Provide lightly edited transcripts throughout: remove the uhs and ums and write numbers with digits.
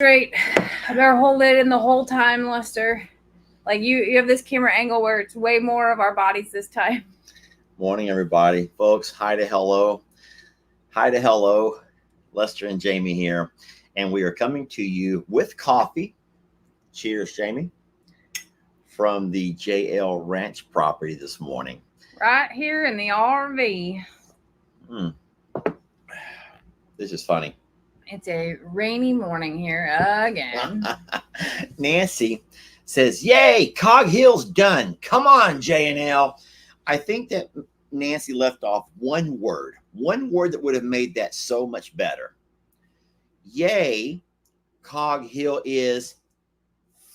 Straight. I better hold it in the whole time, Lester. Like you have this camera angle where it's way more of our bodies this time. Morning, everybody. Folks, hi to hello. Hi to hello. Lester and Jamie here. And we are coming to you with coffee. Cheers, Jamie. From the JL Ranch property this morning. Right here in the RV. This is funny. It's a rainy morning here again. Nancy says, "Yay, Cog Hill's done. Come on, J&L." I think that Nancy left off one word that would have made that so much better. Yay, Cog Hill is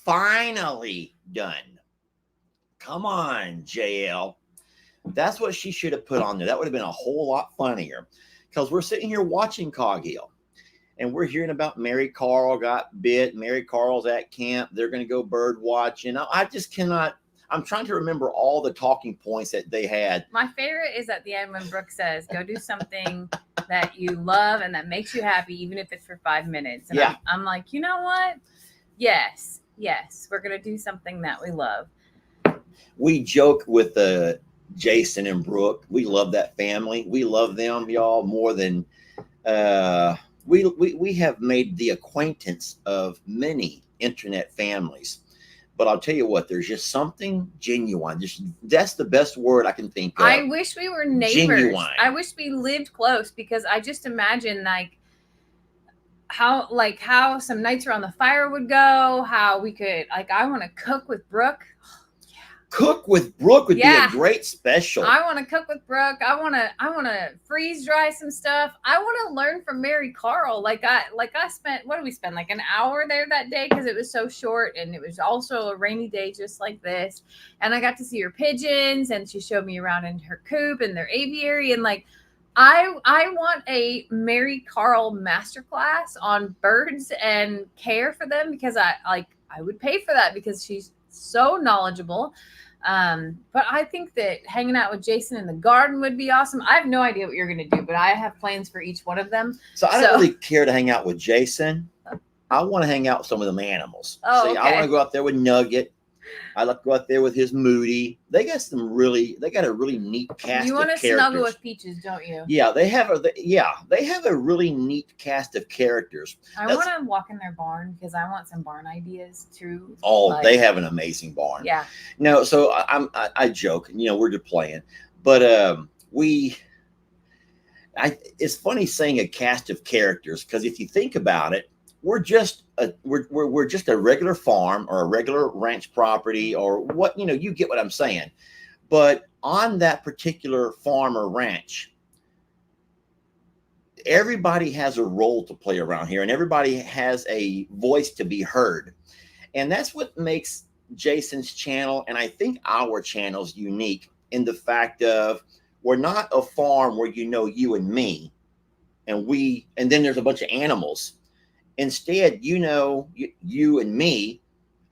finally done. Come on, JL. That's what she should have put on there. That would have been a whole lot funnier, because we're sitting here watching Cog Hill. And we're hearing about Mary Carl got bit. Mary Carl's at camp. They're going to go bird watching. I just cannot. I'm trying to remember all the talking points that they had. My favorite is at the end when Brooke says, go do something that you love and that makes you happy, even if it's for 5 minutes. And yeah. I'm like, you know what? Yes, we're going to do something that we love. We joke with Jason and Brooke. We love that family. We love them, y'all, more than... We have made the acquaintance of many internet families, but I'll tell you what, there's just something genuine. That's the best word I can think of. I wish we were neighbors. Genuine. I wish we lived close, because I just imagine how some nights around the fire would go, how we could, I want to cook with Brooke. Cook with Brooke would be a great special. I want to cook with Brooke. I want to freeze dry some stuff. I want to learn from Mary Carl. I spent, what did we spend? Like an hour there that day, because it was so short, and it was also a rainy day just like this. And I got to see her pigeons, and she showed me around in her coop and their aviary. And I want a Mary Carl masterclass on birds and care for them, because I would pay for that, because she's so knowledgeable. But I think that hanging out with Jason in the garden would be awesome. I have no idea what you're going to do, but I have plans for each one of them. So I don't really care to hang out with Jason. I want to hang out with some of them animals. Oh, okay. I want to go out there with Nugget. I like to go out there with his Moody. They got a really neat cast of characters. You want to snuggle with Peaches, don't you? Yeah, they have a really neat cast of characters. I want to walk in their barn, because I want some barn ideas too. Oh, they have an amazing barn. Yeah. No, so I joke, we're just playing, but it's funny saying a cast of characters, because if you think about it, we're just a regular farm or a regular ranch property, or what, you get what I'm saying. But on that particular farm or ranch, everybody has a role to play around here, and everybody has a voice to be heard. And that's what makes Jason's channel, and I think our channel's, unique in the fact of, we're not a farm where you and me, and then there's a bunch of animals. Instead, you and me,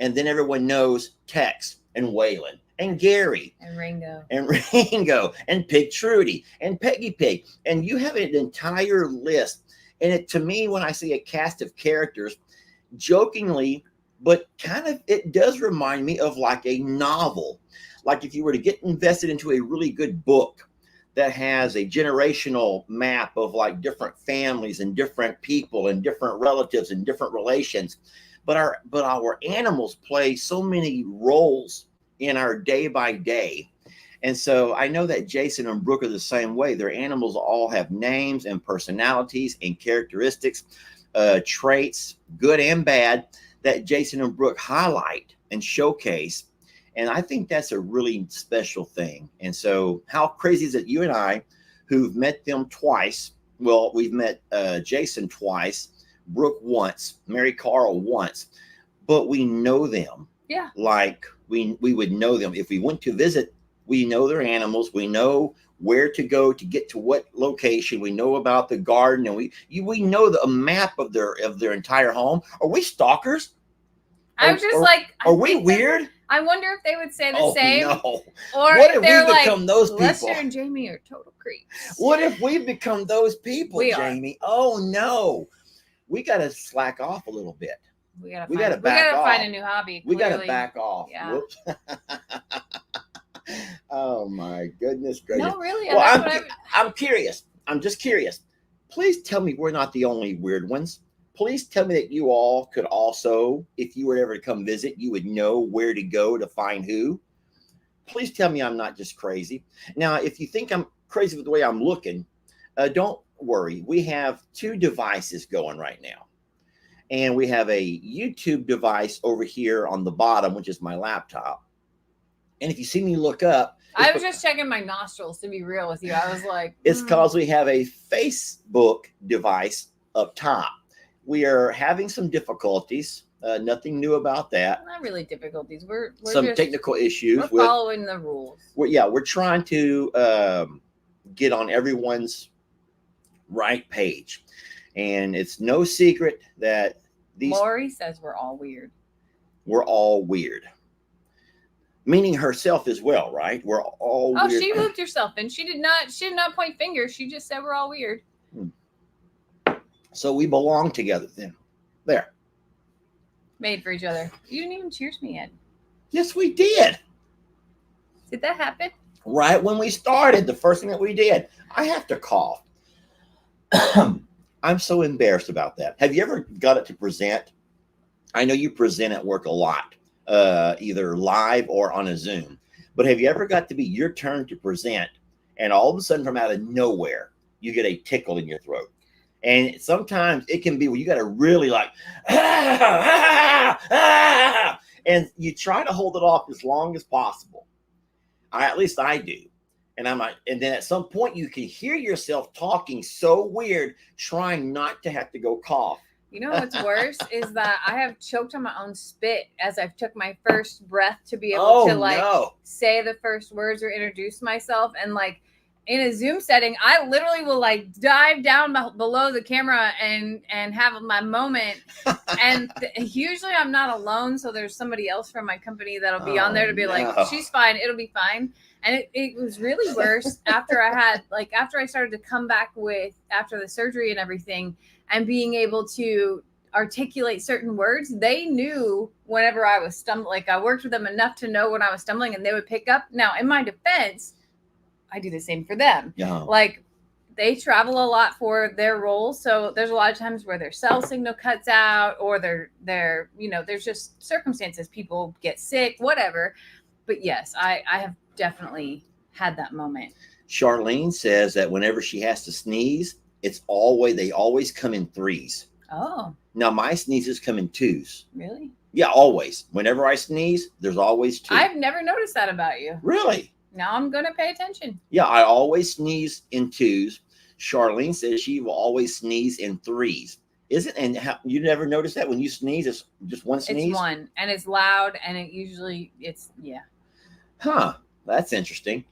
and then everyone knows Tex and Waylon and Gary and Ringo and Pig Trudy and Peggy Pig, and you have an entire list. And to me, when I see a cast of characters, jokingly, but kind of, it does remind me of like a novel. Like if you were to get invested into a really good book that has a generational map of different families and different people and different relatives and different relations. But our animals play so many roles in our day by day. And so I know that Jason and Brooke are the same way. Their animals all have names and personalities and characteristics, traits, good and bad, that Jason and Brooke highlight and showcase. And I think that's a really special thing. And so how crazy is it, you and I, who've met them twice, well, we've met Jason twice, Brooke once, Mary Carl once, but we know them. Yeah. Like we would know them. If we went to visit, we know their animals. We know where to go to get to what location. We know about the garden, and we know a map of their entire home. Are we stalkers? I'm just are we weird? I wonder if they would say the same. No. Or what if they're become those people? Lester and Jamie are total creeps. What if we become those people, Jamie? Oh no. we got to slack off a little bit. We gotta We got to we back gotta off. find a new hobby. We got to Clearly. back off. Yeah. Whoops. Oh my goodness gracious. No, really. Well, I'm curious. I'm just curious. Please tell me we're not the only weird ones. Please tell me that you all could also, if you were ever to come visit, you would know where to go to find who. Please tell me I'm not just crazy. Now, if you think I'm crazy with the way I'm looking, don't worry. We have 2 devices going right now. And we have a YouTube device over here on the bottom, which is my laptop. And if you see me look up, I was just checking my nostrils, to be real with you. I was like, it's because we have a Facebook device up top. We are having some difficulties. Nothing new about that. Not really difficulties. We're some just, technical issues. We're following the rules. We're trying to get on everyone's right page. And it's no secret that Lori says we're all weird. We're all weird. Meaning herself as well, right? We're all weird. Oh, she looped herself and she did not point fingers. She just said we're all weird. So we belong together then. There. Made for each other. You didn't even cheers me yet. Yes, we did. Did that happen? Right when we started, the first thing that we did. I have to cough. I'm so embarrassed about that. Have you ever got it to present? I know you present at work a lot, either live or on a Zoom. But have you ever got to be your turn to present, and all of a sudden from out of nowhere, you get a tickle in your throat? And sometimes it can be where you got to really like, and you try to hold it off as long as possible. At least I do. And I'm like, and then at some point you can hear yourself talking so weird, trying not to have to go cough. You know what's worse is that I have choked on my own spit as I've took my first breath to be able to say the first words or introduce myself. And like in a Zoom setting, I literally will like dive down below the camera and have my moment. And usually I'm not alone, so there's somebody else from my company that'll be on there to be like, she's fine, it'll be fine. And it was really worse after I started to come back after the surgery and everything, and being able to articulate certain words. They knew whenever I was stumbling. Like I worked with them enough to know when I was stumbling, and they would pick up. Now, in my defense, I do the same for them. Yeah. Like they travel a lot for their roles, so there's a lot of times where their cell signal cuts out, or their there's just circumstances. People get sick, whatever. But yes, I have definitely had that moment. Charlene says that whenever she has to sneeze, they always come in 3s. Oh. Now my sneezes come in 2s. Really? Yeah, always. Whenever I sneeze, there's always 2. I've never noticed that about you. Really? Now I'm going to pay attention. Yeah, I always sneeze in 2s. Charlene says she will always sneeze in 3s. Is it? And you never notice that when you sneeze, it's just one sneeze? It's one, and it's loud, and yeah. Huh. That's interesting.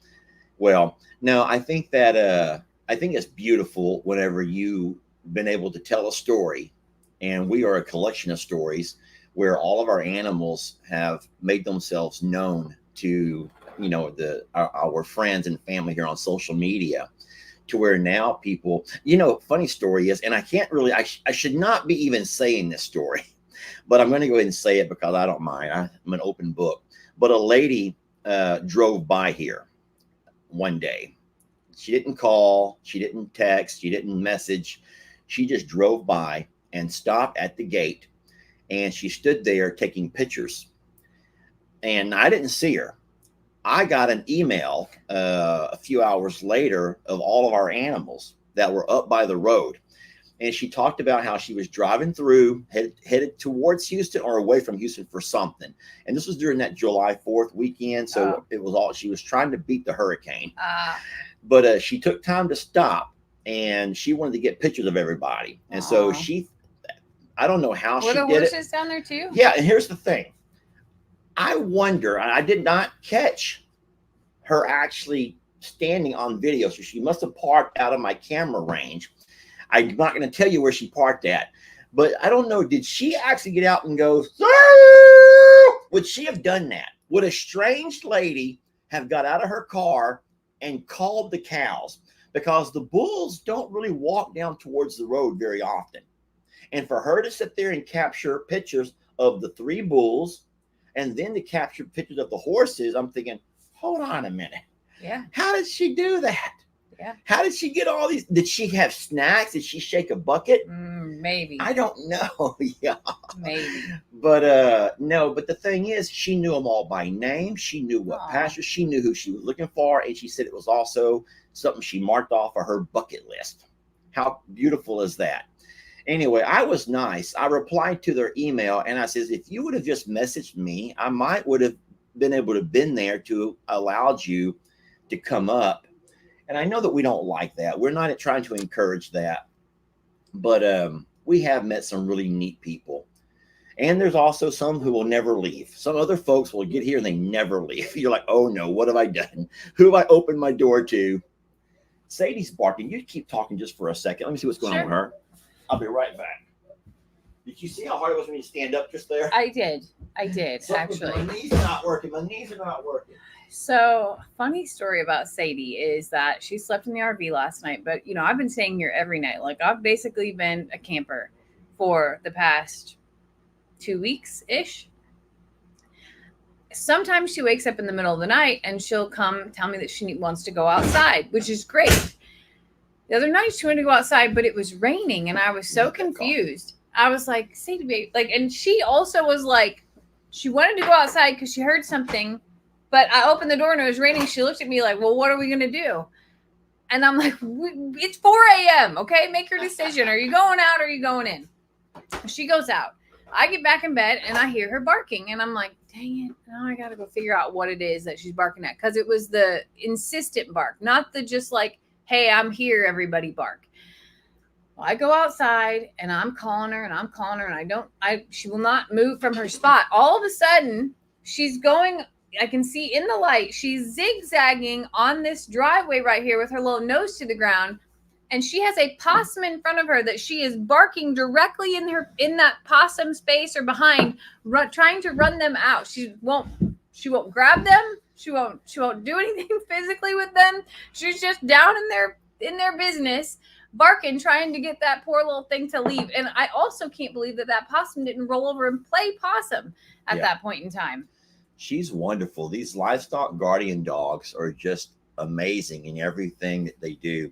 Well, no, I think it's beautiful whenever you've been able to tell a story, and we are a collection of stories where all of our animals have made themselves known to, our friends and family here on social media, to where now people, funny story is, and I can't really, I should not be even saying this story, but I'm going to go ahead and say it because I don't mind. I'm an open book. But a lady drove by here one day. She didn't call, she didn't text, she didn't message. She just drove by and stopped at the gate, and she stood there taking pictures. And I didn't see her. I got an email a few hours later of all of our animals that were up by the road. And she talked about how she was driving through, headed towards Houston or away from Houston for something. And this was during that July 4th weekend. So It was she was trying to beat the hurricane. But she took time to stop, and she wanted to get pictures of everybody. And so I don't know how she did it. Were the horses down there too? Yeah. And here's the thing. I wonder, I did not catch her actually standing on video. So she must have parked out of my camera range. I'm not going to tell you where she parked at, but I don't know. Did she actually get out and go, Sir! Would she have done that? Would a strange lady have got out of her car and called the cows? Because the bulls don't really walk down towards the road very often. And for her to sit there and capture pictures of the 3 bulls and then to capture pictures of the horses, I'm thinking, hold on a minute. Yeah. How did she do that? Yeah. How did she get all these? Did she have snacks? Did she shake a bucket? Maybe. I don't know. Yeah. Maybe. But no, but the thing is, she knew them all by name. She knew what Aw. pasture. She knew who she was looking for. And she said it was also something she marked off of her bucket list. How beautiful is that? Anyway, I was nice. I replied to their email and I says, if you would have just messaged me, I might would have been able to been there to allowed you to come up. And I know that we don't like that. We're not trying to encourage that. But we have met some really neat people. And there's also some who will never leave. Some other folks will get here and they never leave. You're like, oh no, what have I done? Who have I opened my door to? Sadie's barking. You keep talking just for a second. Let me see what's going on with her. I'll be right back. Did you see how hard it was for me to stand up just there? I did, actually. My knees are not working. So, funny story about Sadie is that she slept in the RV last night, but I've been staying here every night. Like, I've basically been a camper for the past 2 weeks-ish. Sometimes she wakes up in the middle of the night and she'll come tell me that she wants to go outside, which is great. The other night she wanted to go outside, but it was raining and I was so confused. I was like, Sadie, baby, and she also was like, she wanted to go outside because she heard something. But I opened the door and it was raining. She looked at me like, well, what are we going to do? And I'm like, it's 4 a.m. Okay, make your decision. Are you going out or are you going in? She goes out. I get back in bed and I hear her barking. And I'm like, dang it. Now I got to go figure out what it is that she's barking at. Because it was the insistent bark, not the just like, hey, I'm here, everybody bark. Well, I go outside and I'm calling her and she will not move from her spot. All of a sudden, she's going, I can see in the light, she's zigzagging on this driveway right here with her little nose to the ground. And she has a possum in front of her that she is barking directly in that possum space or behind, trying to run them out. She won't grab them. She won't do anything physically with them. She's just down in their business, barking, trying to get that poor little thing to leave. And I also can't believe that possum didn't roll over and play possum at that point in time. She's wonderful. These livestock guardian dogs are just amazing in everything that they do.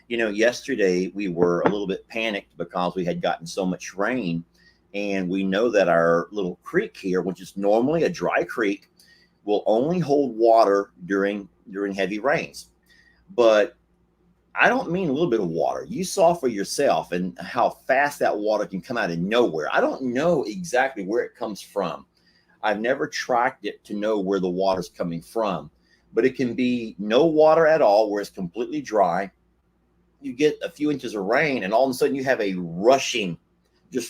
Yesterday we were a little bit panicked because we had gotten so much rain, and we know that our little creek here, which is normally a dry creek, will only hold water during heavy rains. But I don't mean a little bit of water. You saw for yourself and how fast that water can come out of nowhere. I don't know exactly where it comes from. I've never tracked it to know where the water's coming from, but it can be no water at all where it's completely dry. You get a few inches of rain and all of a sudden you have a rushing. You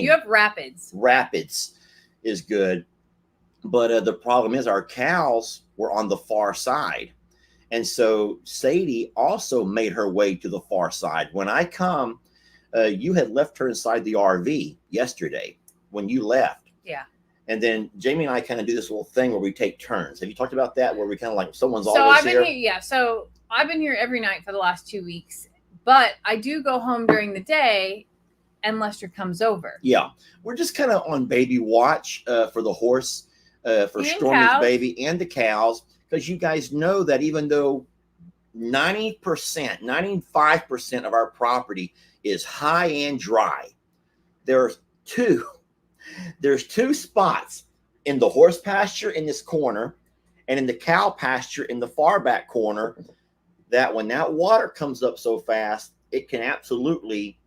have rapids. Rapids is good. But the problem is our cows were on the far side. And so Sadie also made her way to the far side. When I come, you had left her inside the RV yesterday when you left. Yeah. And then Jamie and I kind of do this little thing where we take turns. Have you talked about that? Where we kind of like someone's always here? So I've been here every night for the last 2 weeks, but I do go home during the day and Lester comes over. Yeah. We're just kind of on baby watch for the horse, for Stormy's baby and the cows, because you guys know that even though 95% of our property is high and dry, there's two spots in the horse pasture in this corner and in the cow pasture in the far back corner that when that water comes up so fast, it can absolutely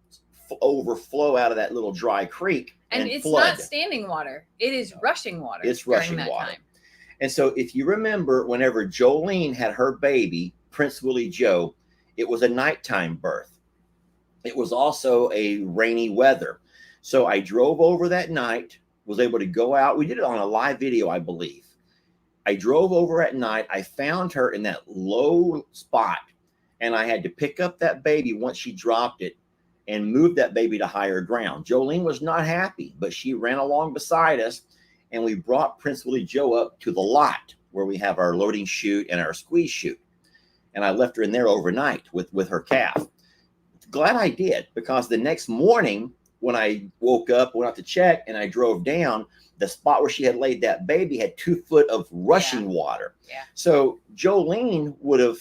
overflow out of that little dry creek. And it's flood. Not standing water. It is rushing water. It's rushing water. Time. And so if you remember, whenever Jolene had her baby, Prince Willie Joe, it was a nighttime birth. It was also a rainy weather. So I drove over that night, was able to go out. We did it on a live video, I believe. I drove over at night. I found her in that low spot, and I had to pick up that baby once she dropped it and move that baby to higher ground. Jolene was not happy, but she ran along beside us, and we brought Prince Willie Joe up to the lot where we have our loading chute and our squeeze chute. And I left her in there overnight with her calf. Glad I did, because the next morning, when I woke up, went out to check, and I drove down, the spot where she had laid that baby had 2 foot of rushing water. Yeah. So Jolene would have,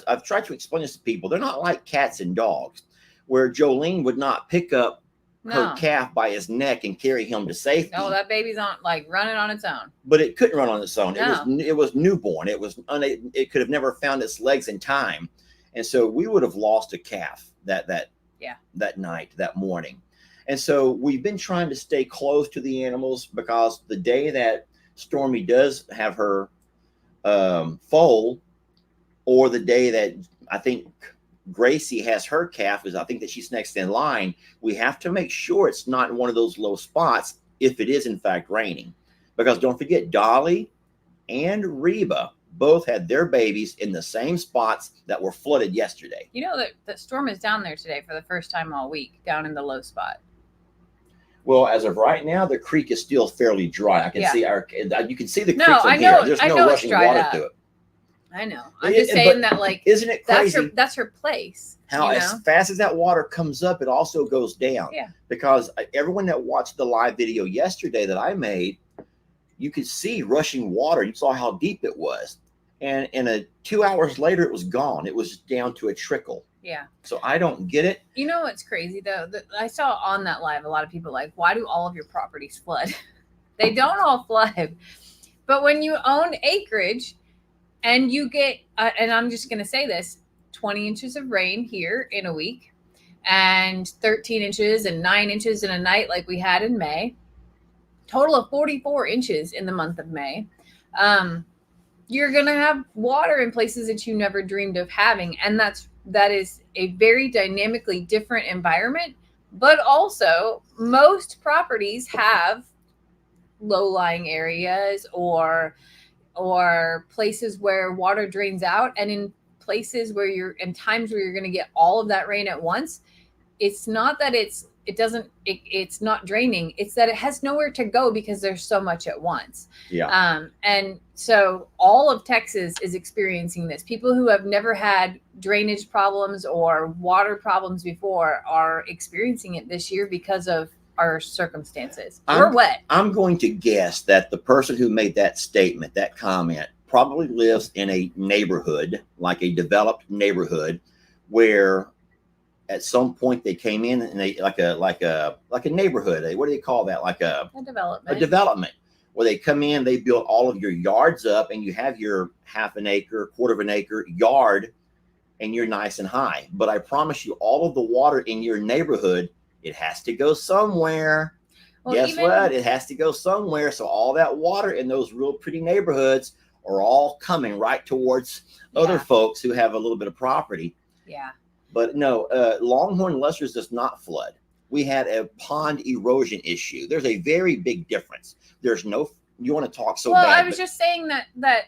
I've tried to explain this to people. They're not like cats and dogs, where Jolene would not pick up her calf by his neck and carry him to safety. No, that baby's on running on its own. But it couldn't run on its own. No. It was newborn. It could have never found its legs in time, and so we would have lost a calf that night, that morning. And so we've been trying to stay close to the animals, because the day that Stormy does have her foal, or the day that I think Gracie has her calf, is I think that she's next in line, we have to make sure it's not in one of those low spots if it is in fact raining. Because don't forget, Dolly and Reba both had their babies in the same spots that were flooded yesterday. You know that the storm is down there today for the first time all week, down in the low spot. Well, as of right now, the creek is still fairly dry. I can see you can see the creek from here. There's no rushing water to it. I know. I'm just saying that, like, isn't it crazy? That's her place. How as fast as that water comes up, it also goes down. Yeah. Because everyone that watched the live video yesterday that I made, you could see rushing water. You saw how deep it was, and 2 hours later, it was gone. It was down to a trickle. Yeah. So I don't get it. You know what's crazy though? I saw on that live a lot of people like, why do all of your properties flood? They don't all flood, but when you own acreage and you get, and I'm just going to say this, 20 inches of rain here in a week, and 13 inches and 9 inches in a night like we had in May, total of 44 inches in the month of May. You're going to have water in places that you never dreamed of having. And that is a very dynamically different environment, but also most properties have low-lying areas or places where water drains out, and in places where in times where you're going to get all of that rain at once, it's not that it's not draining, it's that it has nowhere to go because there's so much at once. Yeah. And so all of Texas is experiencing this. People who have never had drainage problems or water problems before are experiencing it this year because of our circumstances. We're wet. I'm going to guess that the person who made that statement, that comment, probably lives in a neighborhood, like a developed neighborhood, where at some point they came in and they like a neighborhood. What do they call that? Like a development. A development where they come in, they build all of your yards up, and you have your half an acre, quarter of an acre yard, and you're nice and high. But I promise you, all of the water in your neighborhood, it has to go somewhere. Well, guess what? It has to go somewhere. So all that water in those real pretty neighborhoods are all coming right towards other folks who have a little bit of property. Yeah. But no, Longhorn Lester's does not flood. We had a pond erosion issue. There's a very big difference. There's no, you want to talk so bad. Well, I was just saying that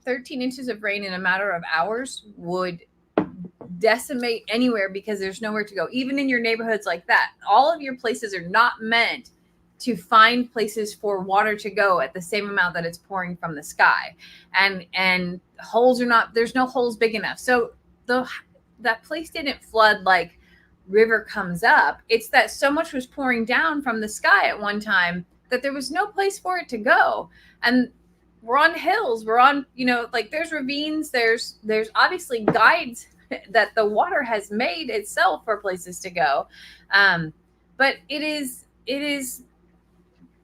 13 inches of rain in a matter of hours would decimate anywhere because there's nowhere to go. Even in your neighborhoods like that, all of your places are not meant to find places for water to go at the same amount that it's pouring from the sky. And holes are not, there's no holes big enough. So that place didn't flood like river comes up. It's that so much was pouring down from the sky at one time that there was no place for it to go. And we're on hills, we're on, like there's ravines, there's obviously guides that the water has made itself for places to go. But it is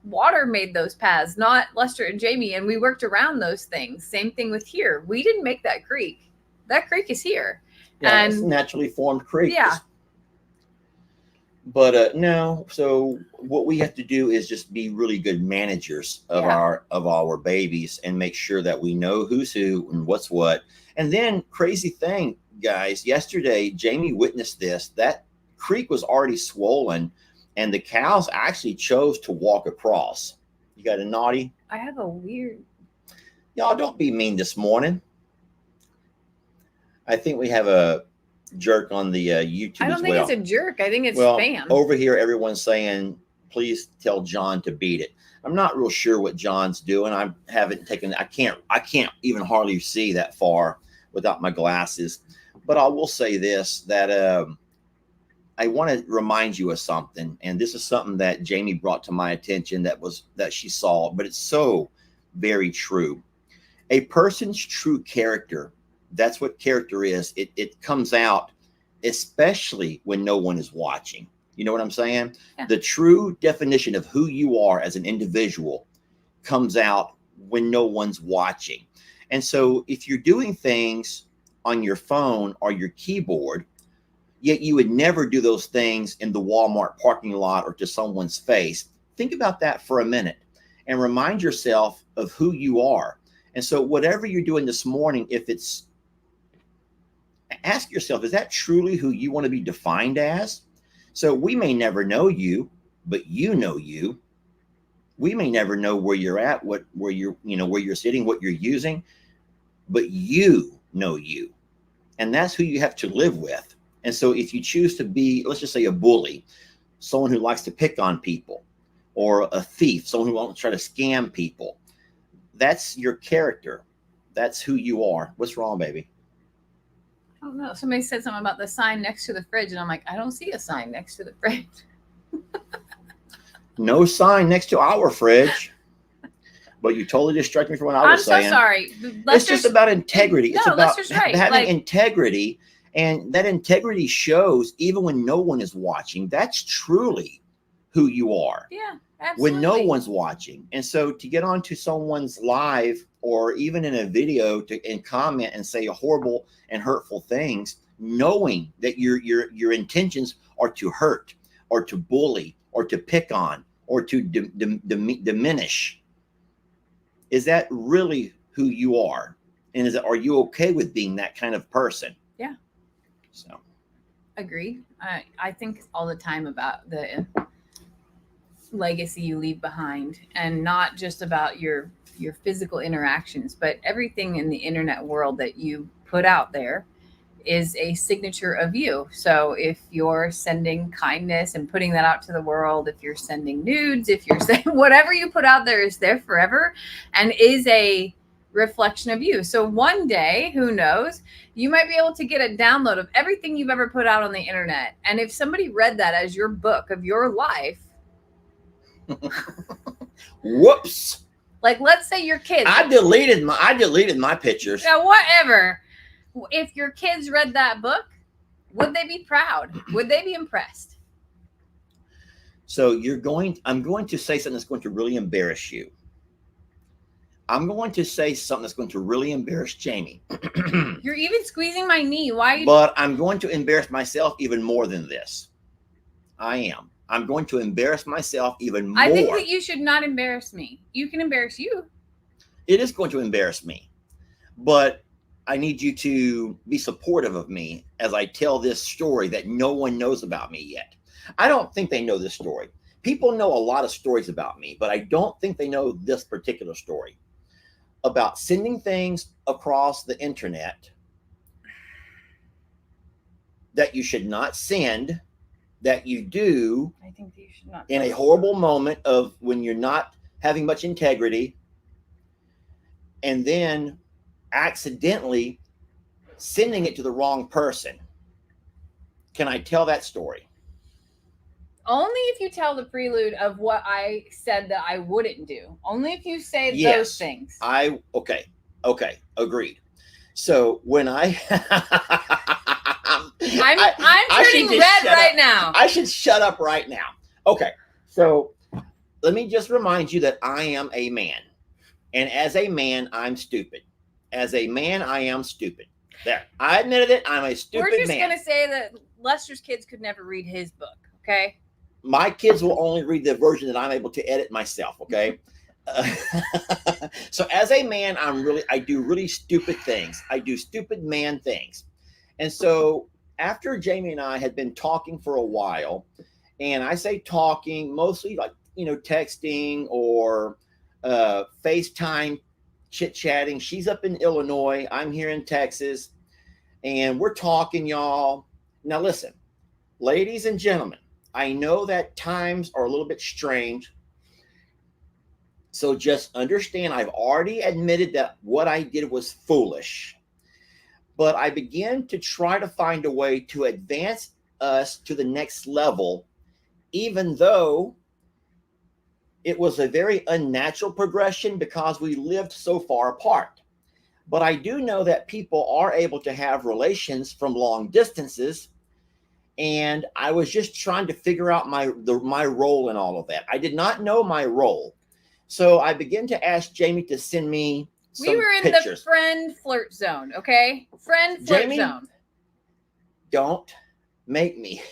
water made those paths, not Lester and Jamie. And we worked around those things. Same thing with here. We didn't make that creek. That creek is here. Yeah, it's naturally formed creek. Yeah. But no, so what we have to do is just be really good managers of our babies and make sure that we know who's who and what's what. And then crazy thing, guys, yesterday Jamie witnessed this. That creek was already swollen, and the cows actually chose to walk across. You got a naughty? I have a weird. Y'all don't be mean this morning. I think we have a jerk on the YouTube as well. I don't think it's a jerk. I think it's spam. Over here, everyone's saying, please tell John to beat it. I'm not real sure what John's doing. I can't even hardly see that far without my glasses. But I will say this, that I want to remind you of something, and this is something that Jamie brought to my attention that she saw, but it's so very true. A person's true character, that's what character is. It comes out, especially when no one is watching. You know what I'm saying? Yeah. The true definition of who you are as an individual comes out when no one's watching. And so if you're doing things on your phone or your keyboard, yet you would never do those things in the Walmart parking lot or to someone's face, think about that for a minute and remind yourself of who you are. And so whatever you're doing this morning, ask yourself, is that truly who you want to be defined as? So we may never know you, but you know you. We may never know where you're at, where you're sitting, what you're using, but you know you. And that's who you have to live with. And so if you choose to be, let's just say, a bully, someone who likes to pick on people, or a thief, someone who wants to try to scam people, that's your character. That's who you are. What's wrong, baby? I don't know. Somebody said something about the sign next to the fridge, and I'm like, I don't see a sign next to the fridge. No sign next to our fridge. But you totally distracted me from what I was saying. I'm so sorry. It's just about integrity. It's about right. having integrity. And that integrity shows even when no one is watching. That's truly who you are. Yeah, absolutely. When no one's watching. And so to get onto someone's live or even in a video and comment and say horrible and hurtful things, knowing that your intentions are to hurt or to bully or to pick on or to diminish, is that really who you are? And are you okay with being that kind of person? Yeah. So. Agreed. I think all the time about the legacy you leave behind, and not just about your physical interactions, but everything in the internet world that you put out there is a signature of you. So if you're sending kindness and putting that out to the world, if you're sending nudes, if you're saying whatever you put out there is there forever and is a reflection of you. So one day, who knows, you might be able to get a download of everything you've ever put out on the internet. And if somebody read that as your book of your life, whoops. Like, let's say your kids. I deleted my pictures. Yeah, whatever. If your kids read that book, would they be proud? Would they be impressed? So I'm going to say something that's going to really embarrass you. I'm going to say something that's going to really embarrass Jamie. You're even squeezing my knee. Why are you? But I'm going to embarrass myself even more than this. I am. I'm going to embarrass myself even more. I think that you should not embarrass me. You can embarrass you. It is going to embarrass me. But I need you to be supportive of me as I tell this story that no one knows about me yet. I don't think they know this story. People know a lot of stories about me, but I don't think they know this particular story about sending things across the internet that you should not send, that you do. I think that you should not. In a horrible moment of when you're not having much integrity, and then accidentally sending it to the wrong person. Can I tell that story? Only if you tell the prelude of what I said that I wouldn't do. Only if you say those things. Okay, agreed. So when I'm turning red right now. I should shut up right now. Okay, so let me just remind you that I am a man. And as a man, I'm stupid. As a man, I am stupid. There. I admitted it. I'm a stupid man. We're just going to say that Lester's kids could never read his book, okay? My kids will only read the version that I'm able to edit myself, okay? So as a man, I do really stupid things. I do stupid man things. And so after Jamie and I had been talking for a while, and I say talking, mostly like, texting or FaceTime, chit-chatting. She's up in Illinois. I'm here in Texas. And we're talking, y'all. Now listen, ladies and gentlemen, I know that times are a little bit strange. So just understand, I've already admitted that what I did was foolish. But I began to try to find a way to advance us to the next level, even though it was a very unnatural progression because we lived so far apart. But I do know that people are able to have relations from long distances. And I was just trying to figure out my role in all of that. I did not know my role. So I began to ask Jamie to send me some We were in pictures. the friend flirt zone, okay? Friend flirt Jamie, zone. Don't make me.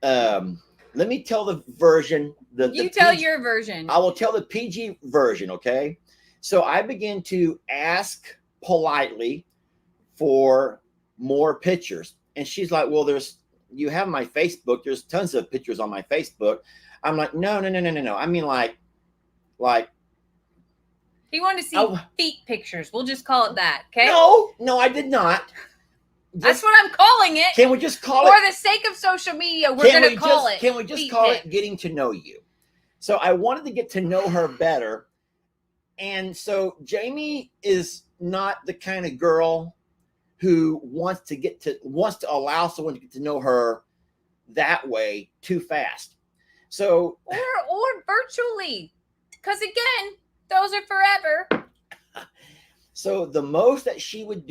Let me tell the version. You tell your version. I will tell the PG version, okay? So I began to ask politely for more pictures. And she's like, well, you have my Facebook. There's tons of pictures on my Facebook. I'm like, no. I mean, like. He wanted to see feet pictures. We'll just call it that, okay? No, I did not. That's what I'm calling it. Can we just call it? For the sake of social media, we're going to call it. Can we just call it getting to know you? So I wanted to get to know her better. And so Jamie is not the kind of girl who wants to allow someone to get to know her that way too fast. So or virtually, because again, those are forever. So the most that she would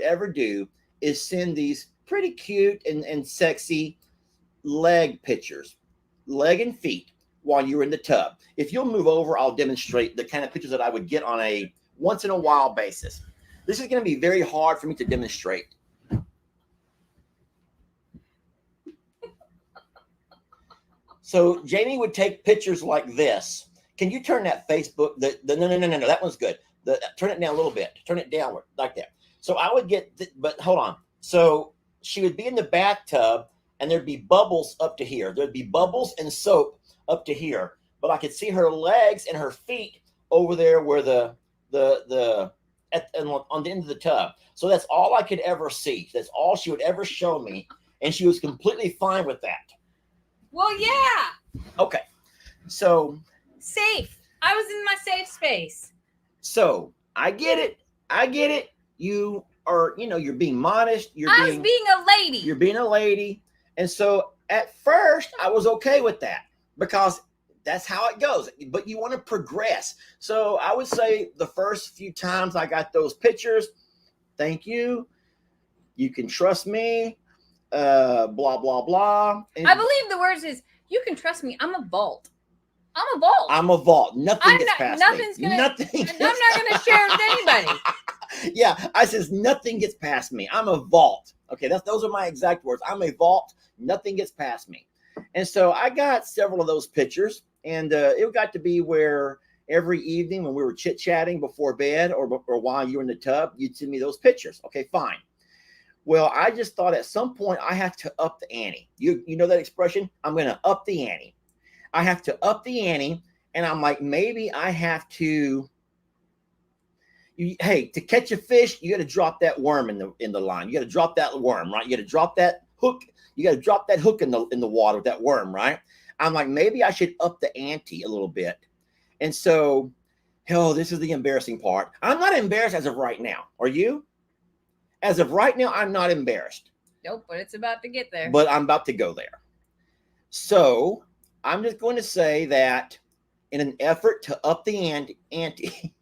ever do is send these pretty cute and sexy leg pictures, leg and feet, while you're in the tub. If you'll move over, I'll demonstrate the kind of pictures that I would get on a once in a while basis. This is going to be very hard for me to demonstrate. So Jamie would take pictures like this. Can you turn that Facebook? No, that one's good. Turn it down a little bit. Turn it downward like that. So I would get, but hold on. So she would be in the bathtub and there'd be bubbles up to here. There'd be bubbles and soap up to here, but I could see her legs and her feet over there where on the end of the tub. So that's all I could ever see. That's all she would ever show me. And she was completely fine with that. Well, yeah. Okay. So. Safe. I was in my safe space. So I get it. You are, you're being modest. I was being a lady. You're being a lady. And so at first I was okay with that because that's how it goes. But you want to progress. So I would say the first few times I got those pictures, thank you. You can trust me. Blah, blah, blah. And I believe the words is, you can trust me. I'm a vault. I'm a vault. Nothing gets past me. I'm not going to share it with anybody. Yeah, I says nothing gets past me. I'm a vault. Okay, those are my exact words. I'm a vault. Nothing gets past me. And so I got several of those pictures, and it got to be where every evening when we were chit-chatting before bed or while you were in the tub, you'd send me those pictures. Okay, fine. Well, I just thought at some point I have to up the ante. You know that expression? I'm going to up the ante. I have to up the ante, and I'm like, maybe I have to. To catch a fish, you got to drop that worm in the line. You got to drop that worm, right? You got to drop that hook. You got to drop that hook in the water with that worm, right? I'm like, maybe I should up the ante a little bit. And so, this is the embarrassing part. I'm not embarrassed as of right now. Are you? As of right now, I'm not embarrassed. Nope, but it's about to get there. But I'm about to go there. So I'm just going to say that in an effort to up the ante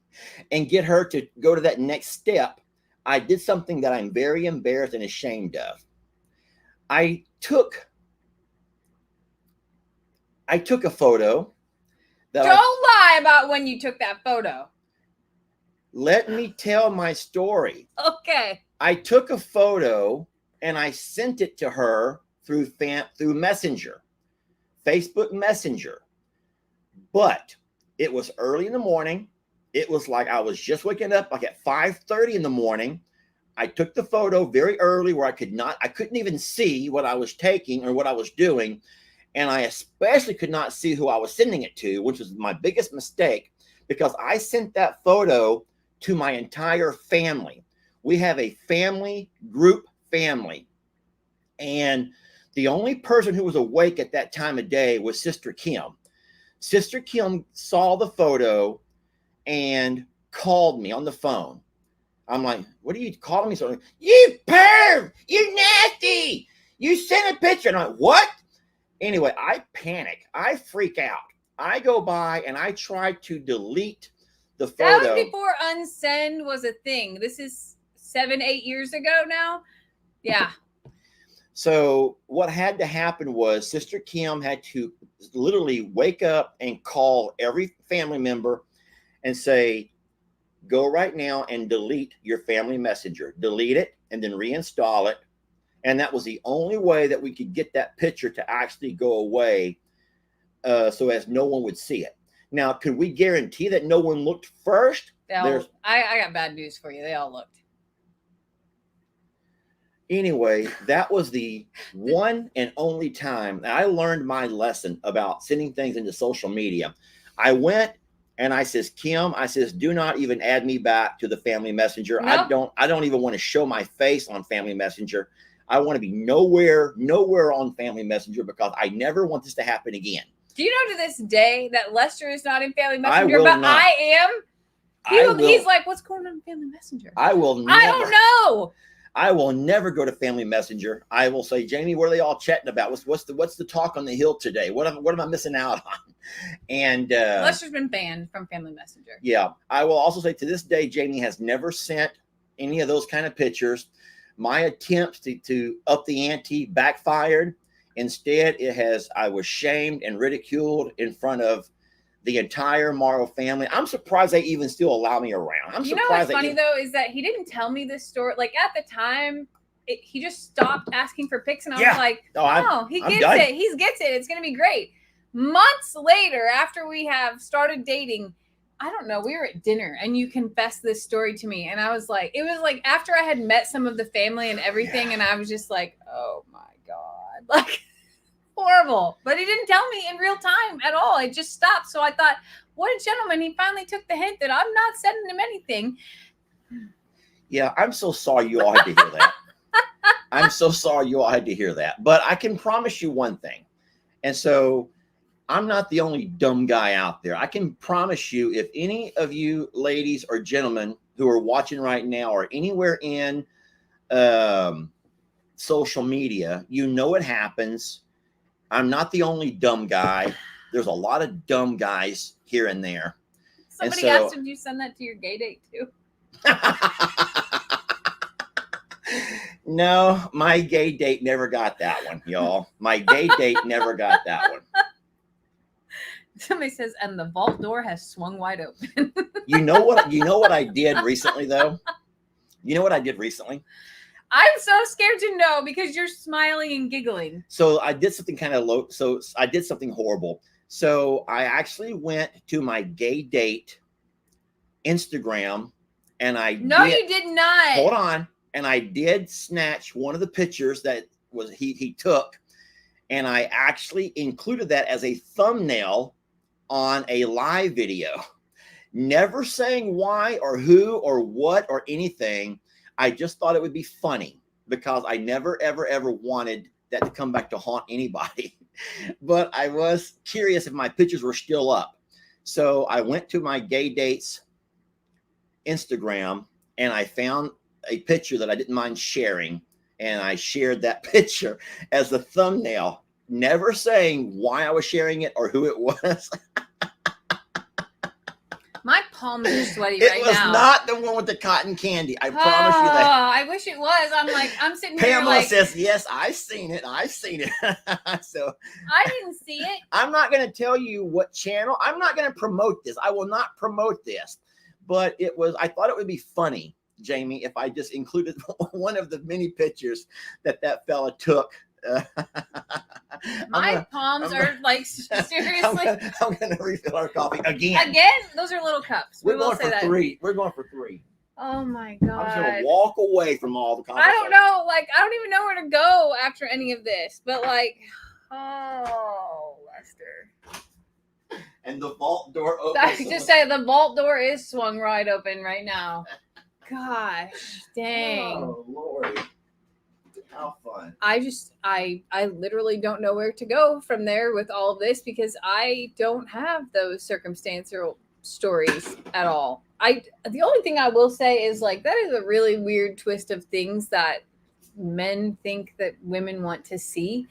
and get her to go to that next step, I did something that I'm very embarrassed and ashamed of. I took a photo. Don't lie about when you took that photo. Let me tell my story. Okay. I took a photo and I sent it to her through Messenger, Facebook Messenger. But it was early in the morning. It was like I was just waking up, like at 5:30 in the morning. I took the photo very early where I couldn't even see what I was taking or what I was doing. And I especially could not see who I was sending it to, which was my biggest mistake, because I sent that photo to my entire family. We have a group family. And the only person who was awake at that time of day was Sister Kim. Sister Kim saw the photo and called me on the phone. I'm like, what are you calling me? So you perv, you nasty, you sent a picture. And I'm like, what? Anyway, I panic. I freak out. I go by and I try to delete the photo. That was before unsend was a thing. This is 7-8 years ago now. Yeah. So what had to happen was Sister Kim had to literally wake up and call every family member and say, go right now and delete your family messenger. Delete it and then reinstall it. And that was the only way that we could get that picture to actually go away, so as no one would see it. Now, could we guarantee that no one looked first? I got bad news for you. They all looked. Anyway, that was the one and only time that I learned my lesson about sending things into social media. I went and I says, Kim, I says, do not even add me back to the family messenger. Nope. I don't even want to show my face on family messenger. I want to be nowhere on family messenger because I never want this to happen again. Do you know to this day that Lester is not in family messenger, but not. I am? He's like, what's going on in family messenger? I will never. I don't know. I will never go to family messenger. I will say, Jamie, what are they all chatting about? What's the talk on the hill today? What am I missing out on? And Lester's been banned from family messenger. Yeah. I will also say to this day, Jamie has never sent any of those kind of pictures. My attempts to up the ante backfired. Instead, I was shamed and ridiculed in front of the entire Morrow family. I'm surprised they even still allow me around. You know what's funny though is that he didn't tell me this story. Like at the time, he just stopped asking for pics, and I was like, "Oh, he gets it. He gets it. It's gonna be great." Months later, after we have started dating, I don't know, we were at dinner, and you confessed this story to me, and I was like, it was like after I had met some of the family and everything, and I was just like, "Oh my god!" Like. Horrible, but he didn't tell me in real time at all. It just stopped. So I thought, what a gentleman. He finally took the hint that I'm not sending him anything. Yeah, I'm so sorry you all had to hear that. I'm so sorry you all had to hear that. But I can promise you one thing. And so I'm not the only dumb guy out there. I can promise you, if any of you ladies or gentlemen who are watching right now or anywhere in social media, you know it happens. I'm not the only dumb guy. There's a lot of dumb guys here and there. Somebody asked, did you send that to your gay date too? No, my gay date never got that one, y'all. My gay date never got that one. Somebody says, and the vault door has swung wide open. You know what I did recently though? You know what I did recently? I'm so scared to know because you're smiling and giggling. So I did something kind of low. So I did something horrible. So I actually went to my gay date Instagram and you did not. Hold on. And I did snatch one of the pictures that was he took. And I actually included that as a thumbnail on a live video. Never saying why or who or what or anything. I just thought it would be funny because I never, ever, ever wanted that to come back to haunt anybody. But I was curious if my pictures were still up. So I went to my gay dates Instagram and I found a picture that I didn't mind sharing. And I shared that picture as the thumbnail, never saying why I was sharing it or who it was. My palms are sweaty right now. It was not the one with the cotton candy. I promise you that. I wish it was. I'm sitting here Pamela says, yes, I've seen it. So I didn't see it. I'm not going to tell you what channel. I'm not going to promote this. I will not promote this. But I thought it would be funny, Jamie, if I just included one of the many pictures that fella took. My palms are like seriously. I'm gonna refill our coffee again. Those are little cups. We're going for three. We're going for three. Oh my god! I'm just gonna walk away from all the conversation. I don't know. Like I don't even know where to go after any of this. But like, oh, Lester. And the vault door opens. I just say the vault door is swung wide open right now. Gosh, dang. Oh Lord. How fun. I literally don't know where to go from there with all of this because I don't have those circumstantial stories at all. the only thing I will say is like that is a really weird twist of things that men think that women want to see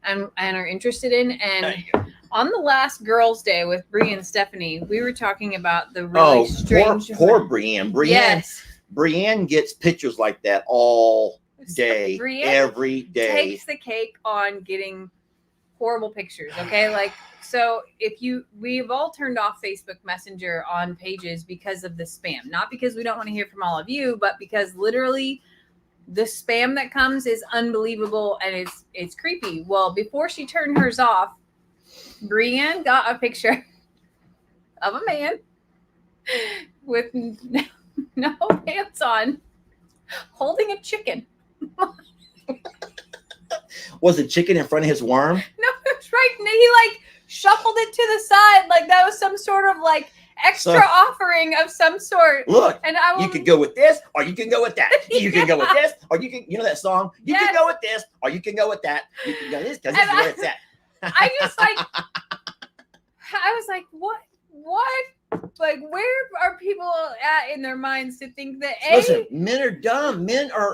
and are interested in. And on the last girls' day with Bree and Stephanie, we were talking about the really strange. Poor Brienne. Yes. Brienne gets pictures like that all day, every day. Takes the cake on getting horrible pictures. Okay, like. So we've all turned off Facebook Messenger on pages because of the spam, not because we don't want to hear from all of you, but because literally the spam that comes is unbelievable and it's creepy. Well, before she turned hers off, Brienne got a picture of a man with no pants on, holding a chicken. Was the chicken in front of his worm? No, it was right. And he like shuffled it to the side like that was some sort of like extra offering of some sort. Look, and you could go with this or you can go with that. You can go with this or you can, you know that song? You can go with this or you can go with that. You can go this because this is where it's at. I just like, I was like, what? Like, where are people at in their minds to think that Listen, men are dumb.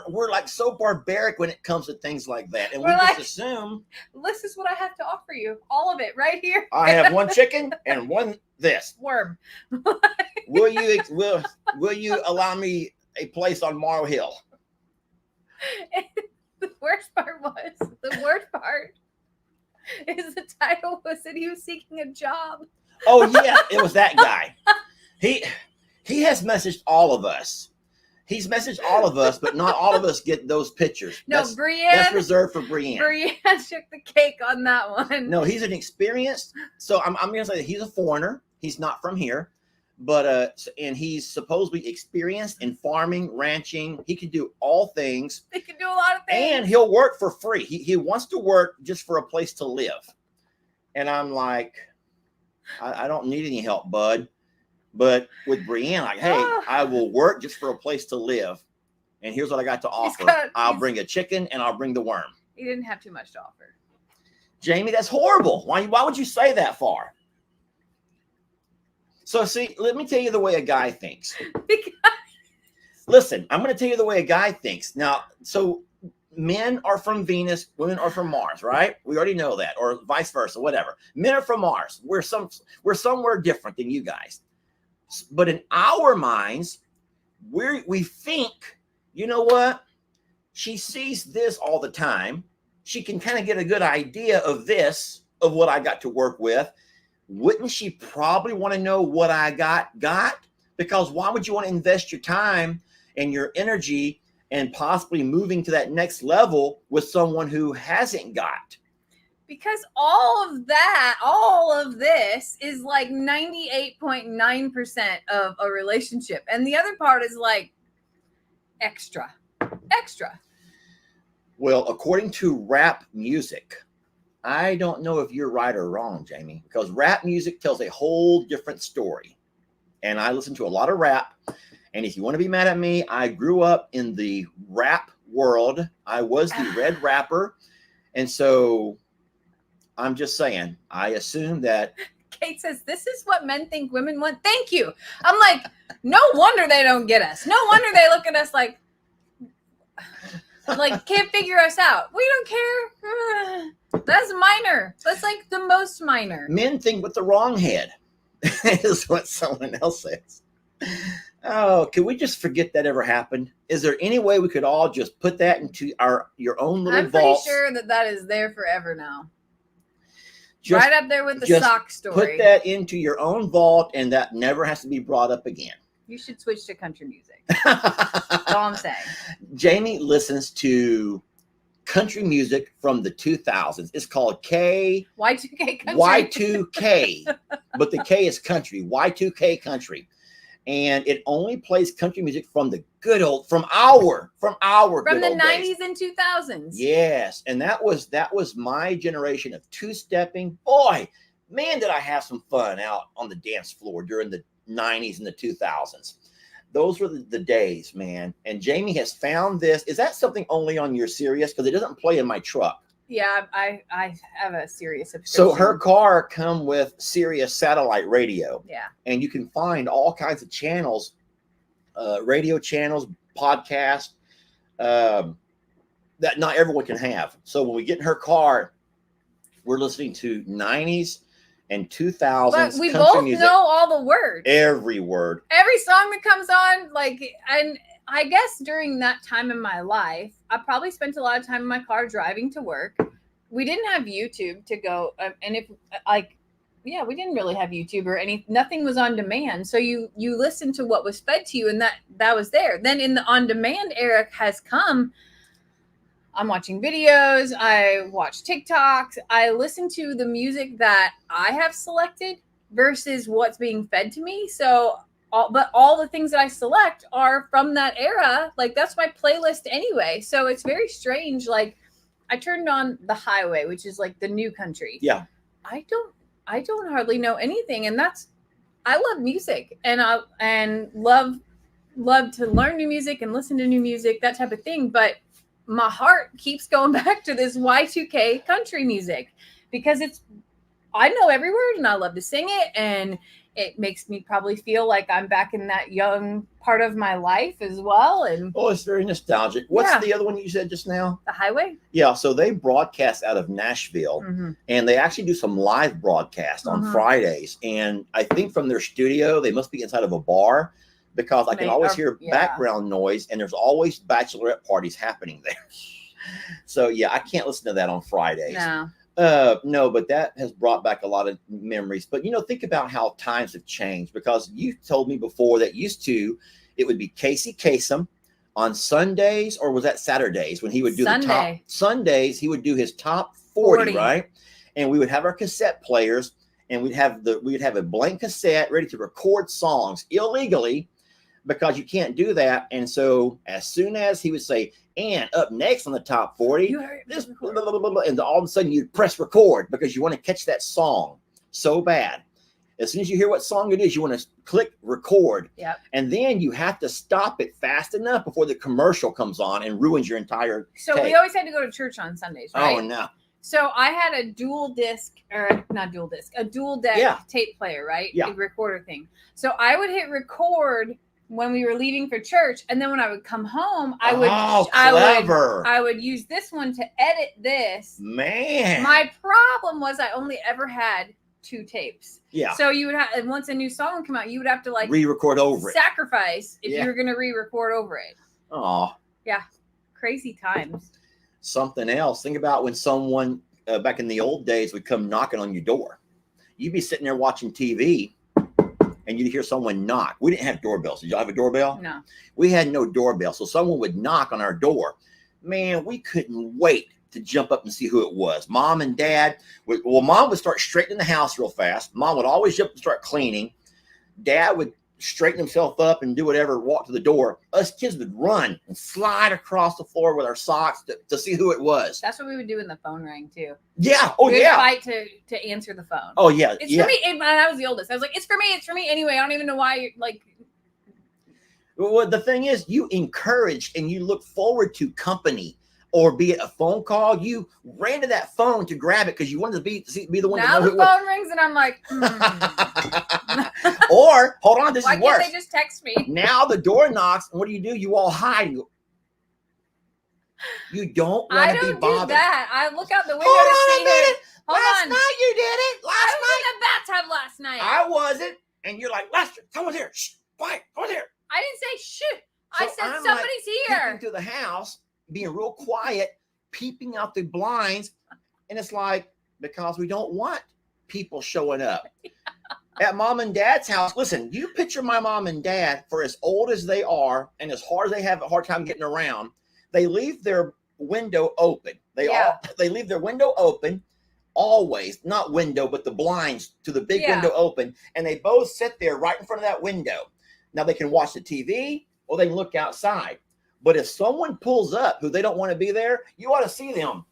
We're like so barbaric when it comes to things like that. And we just assume this is what I have to offer you. All of it right here. I have one chicken and one this. Worm. Will you allow me a place on Morrow Hill? The worst part is the title was that he was seeking a job. Oh yeah, it was that guy. He has messaged all of us. He's messaged all of us, but not all of us get those pictures. No, Brienne. That's reserved for Brienne. Brienne shook the cake on that one. No, he's an experienced. So I'm going to say that he's a foreigner. He's not from here, but and he's supposedly experienced in farming, ranching. He can do all things. He can do a lot of things, and he'll work for free. He wants to work just for a place to live. And I'm like, I don't need any help, bud. But with Brienne, like, hey, I will work just for a place to live. And here's what I got to offer. I'll bring a chicken and I'll bring the worm. He didn't have too much to offer. Jamie, that's horrible. Why would you say that far? So see, let me tell you the way a guy thinks. Listen, I'm going to tell you the way a guy thinks. Now, so men are from Venus, women are from Mars, right? We already know that, or vice versa, whatever. Men are from Mars. We're somewhere different than you guys. But in our minds, we think, you know what? She sees this all the time. She can kind of get a good idea of this, of what I got to work with. Wouldn't she probably want to know what I got? Because why would you want to invest your time and your energy and possibly moving to that next level with someone who hasn't got? Because all of this is like 98.9% of a relationship. And the other part is like extra. Well, according to rap music, I don't know if you're right or wrong, Jamie, because rap music tells a whole different story. And I listen to a lot of rap. And if you want to be mad at me, I grew up in the rap world. I was the red rapper. And so I'm just saying, I assume that. Kate says, this is what men think women want. Thank you. I'm like, no wonder they don't get us. No wonder they look at us like can't figure us out. We don't care. That's minor. That's like the most minor. Men think with the wrong head is what someone else says. Oh, can we just forget that ever happened? Is there any way we could all just put that into your own little vault? I'm pretty sure that is there forever now. Just, right up there with the sock story. Put that into your own vault, and that never has to be brought up again. You should switch to country music. That's all I'm saying. Jamie listens to country music from the 2000s. It's called Y2K country. Y2K, but the K is country. Y2K country. And it only plays country music from the good old, from the 90s and 2000s. Yes, and that was my generation of two-stepping. Boy, man, did I have some fun out on the dance floor during the 90s and the 2000s. Those were the days, man. And Jamie has found this. Is that something only on your Sirius? Because it doesn't play in my truck. Yeah, I have a Sirius subscription. So her car come with Sirius satellite radio. Yeah. And you can find all kinds of channels radio channels, podcasts that not everyone can have. So when we get in her car, we're listening to 90s and 2000s But we country both music. know all the words. Every word. Every song that comes on, like, and I guess during that time in my life, I probably spent a lot of time in my car driving to work. We didn't have YouTube to go, and if like, yeah, we didn't really have YouTube or nothing was on demand. So you listened to what was fed to you, and that was there. Then in the on demand era has come. I'm watching videos. I watch TikToks. I listen to the music that I have selected versus what's being fed to me. So, all the things that I select are from that era. Like, that's my playlist anyway. So it's very strange. Like, I turned on The Highway, which is like the new country. Yeah. I don't hardly know anything, and I love music, and love to learn new music and listen to new music, that type of thing. But my heart keeps going back to this Y2K country music because I know every word and I love to sing it, and it makes me probably feel like I'm back in that young part of my life as well. And it's very nostalgic. What's the other one you said just now? The Highway. Yeah, so they broadcast out of Nashville, and they actually do some live broadcasts on Fridays. And I think from their studio, they must be inside of a bar, because I can always hear background noise, and there's always bachelorette parties happening there. So yeah, I can't listen to that on Fridays. No, but that has brought back a lot of memories. But think about how times have changed, because you told me before that it would be Casey Kasem on Sundays, or was that Saturdays when he would do the top Sundays? He would do his top 40, right? And we would have our cassette players, and we'd have a blank cassette ready to record songs illegally, because you can't do that. And so as soon as he would say, and up next on the top 40, this, blah, blah, blah, blah, and all of a sudden you press record because you want to catch that song so bad. As soon as you hear what song it is, you want to click record. Yep. And then you have to stop it fast enough before the commercial comes on and ruins your entire tape. We always had to go to church on Sundays, right? Oh, no. So I had a dual deck tape player, right? Yeah. A recorder thing. So I would hit record when we were leaving for church, and then when I would come home, I would use this one to edit this. Man. My problem was I only ever had 2 tapes. Yeah. So you would have, and once a new song would come out, you would have to like re-record over sacrifice if you were going to re-record over it. Oh. Yeah. Crazy times. Something else. Think about when someone back in the old days would come knocking on your door. You'd be sitting there watching TV, and you'd hear someone knock. We didn't have doorbells. Did y'all have a doorbell? No. We had no doorbell. So someone would knock on our door. Man, we couldn't wait to jump up and see who it was. Mom and Dad Mom would start straightening the house real fast. Mom would always jump and start cleaning. Dad would straighten himself up and do whatever, walk to the door. Us kids would run and slide across the floor with our socks to see who it was. That's what we would do when the phone rang too. Yeah. Oh, we would yeah. Fight to answer the phone. Oh, yeah. It's for me. And I was the oldest. I was like, it's for me anyway. I don't even know why you're like. Well, the thing is, you encourage and you look forward to company, or be it a phone call. You ran to that phone to grab it because you wanted to be the one now to know the phone rings and I'm like, Or hold on, this is worse. Why can't they just text me? Now the door knocks, and what do? You all hide and go. You don't want to be bothered. I don't do that. I look out the window to see her. Last night you did it. I was in the bathtub last night. I wasn't, and you're like, Lester, someone's here. Shh, quiet, someone's here. I didn't say shh. So I said I'm somebody's here. Peeping through the house, being real quiet, peeping out the blinds, and it's like, because we don't want people showing up. At Mom and Dad's house, listen, you picture my mom and dad, for as old as they are and as hard as they have a hard time getting around, they leave their window open. They leave their window open always, not window, but the blinds to the big window open, and they both sit there right in front of that window. Now they can watch the TV or they can look outside. But if someone pulls up who they don't want to be there, you ought to see them.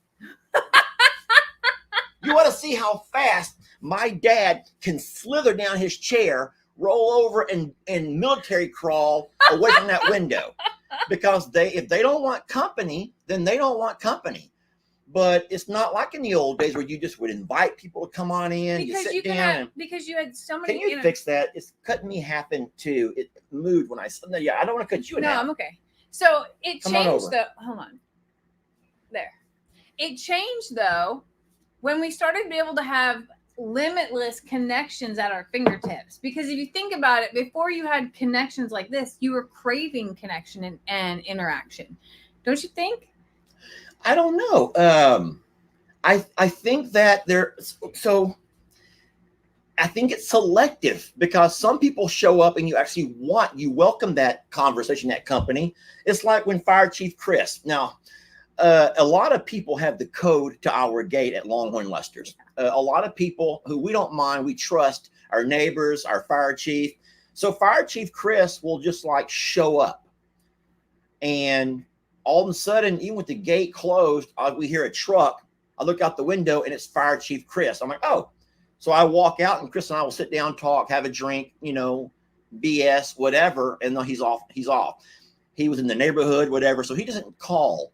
You ought to see how fast my dad can slither down his chair, roll over, and military crawl away from that window. Because if they don't want company, then they don't want company. But it's not like in the old days where you just would invite people to come on in. Because you sit down. because you had so many. Can you fix that? It's cutting me half in two. It moved when I said, no, yeah, I don't want to cut you in half. No, I'm okay. So it Come on changed over. hold on. There. It changed though when we started to be able to have limitless connections at our fingertips. Because if you think about it, before you had connections like this, you were craving connection and interaction. Don't you think? I don't know. I think that I think it's selective because some people show up and you welcome that conversation, that company. It's like when Fire Chief Chris. Now, a lot of people have the code to our gate at Longhorn Lester's. A lot of people who we don't mind, we trust, our neighbors, our fire chief. So Fire Chief Chris will just like show up. And all of a sudden, even with the gate closed, we hear a truck. I look out the window and it's Fire Chief Chris. I'm like, oh. So I walk out and Chris and I will sit down, talk, have a drink, BS, whatever. And then he's off. He was in the neighborhood, whatever. So he doesn't call.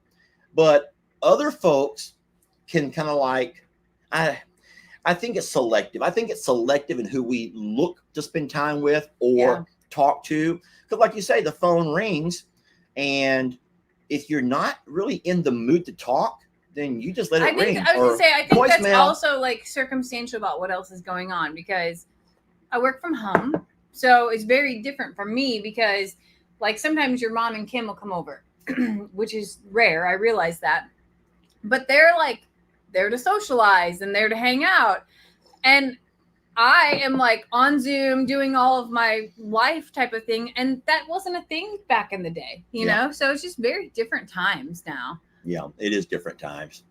But other folks can kind of like, I think it's selective. I think it's selective in who we look to spend time with or talk to. Because like you say, the phone rings, and if you're not really in the mood to talk, then you just let it ring. I was going to say, I think voicemail. that's also like circumstantial about what else is going on, because I work from home. So it's very different for me because like sometimes your mom and Kim will come over, which is rare. I realize that. But they're like there to socialize and there to hang out. And I am like on Zoom doing all of my life type of thing. And that wasn't a thing back in the day, you know? So it's just very different times now. Yeah, it is different times.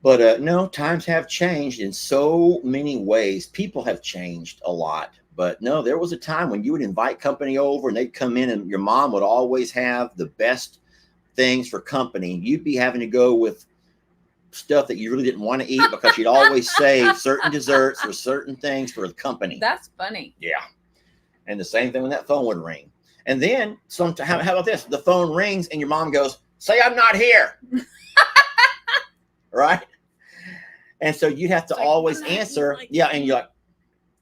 But no, times have changed in so many ways. People have changed a lot. But no, there was a time when you would invite company over and they'd come in and your mom would always have the best things for company. You'd be having to go with stuff that you really didn't want to eat because she'd always save certain desserts or certain things for the company. That's funny. Yeah. And the same thing when that phone would ring. And then how about this? The phone rings and your mom goes, "Say I'm not here." Right? And so you'd have to always answer. Yeah. And you're like,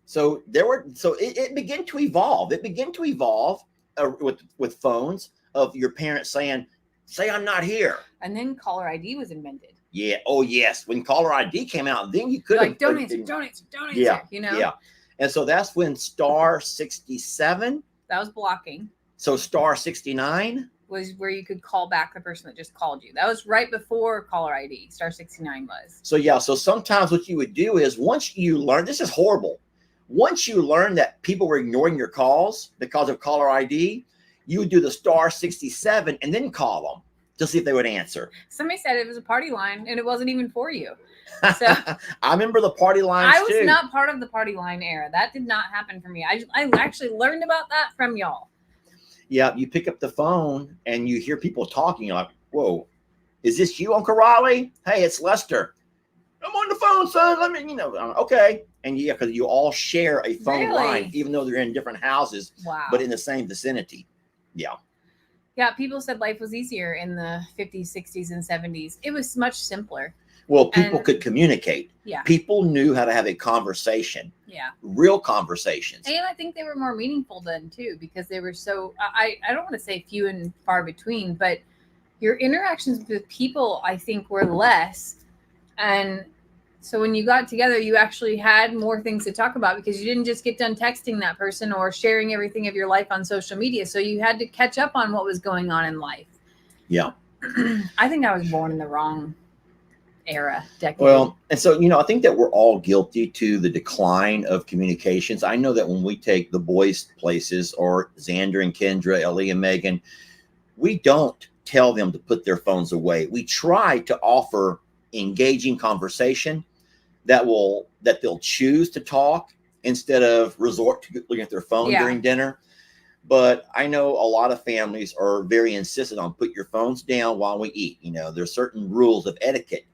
so it began to evolve. It began to evolve with phones of your parents saying, "Say I'm not here." And then caller ID was invented. Yeah. Oh, yes. When caller ID came out, then you could like, don't answer. Yeah. You know? Yeah. And so that's when star 67. That was blocking. So star 69 was where you could call back the person that just called you. That was right before caller ID. Star 69 was. So yeah. So sometimes what you would do is once you learn, this is horrible. Once you learn that people were ignoring your calls because of caller ID, you would do the star 67 and then call them to see if they would answer. Somebody said it was a party line and it wasn't even for you. So I remember the party lines I was not part of the party line era. That did not happen for me. I actually learned about that from y'all. Yeah, you pick up the phone and you hear people talking. You're like, "Whoa, is this you, Uncle Raleigh? Hey, it's Lester. I'm on the phone, son. Let me, okay." And yeah, because you all share a phone line, even though they're in different houses, but in the same vicinity. Yeah. Yeah, people said life was easier in the 50s, 60s, and 70s. It was much simpler. Well, people could communicate. Yeah. People knew how to have a conversation. Yeah. Real conversations. And I think they were more meaningful then, too, because they were so, I don't want to say few and far between, but your interactions with people, I think, were less. And so when you got together, you actually had more things to talk about because you didn't just get done texting that person or sharing everything of your life on social media. So you had to catch up on what was going on in life. Yeah. I think I was born in the wrong decade. Well, and so, I think that we're all guilty to the decline of communications. I know that when we take the boys places or Xander and Kendra, Ellie and Megan, we don't tell them to put their phones away. We try to offer engaging conversation that they'll choose to talk instead of resort to looking at their phone during dinner. But I know a lot of families are very insistent on put your phones down while we eat. There's certain rules of etiquette,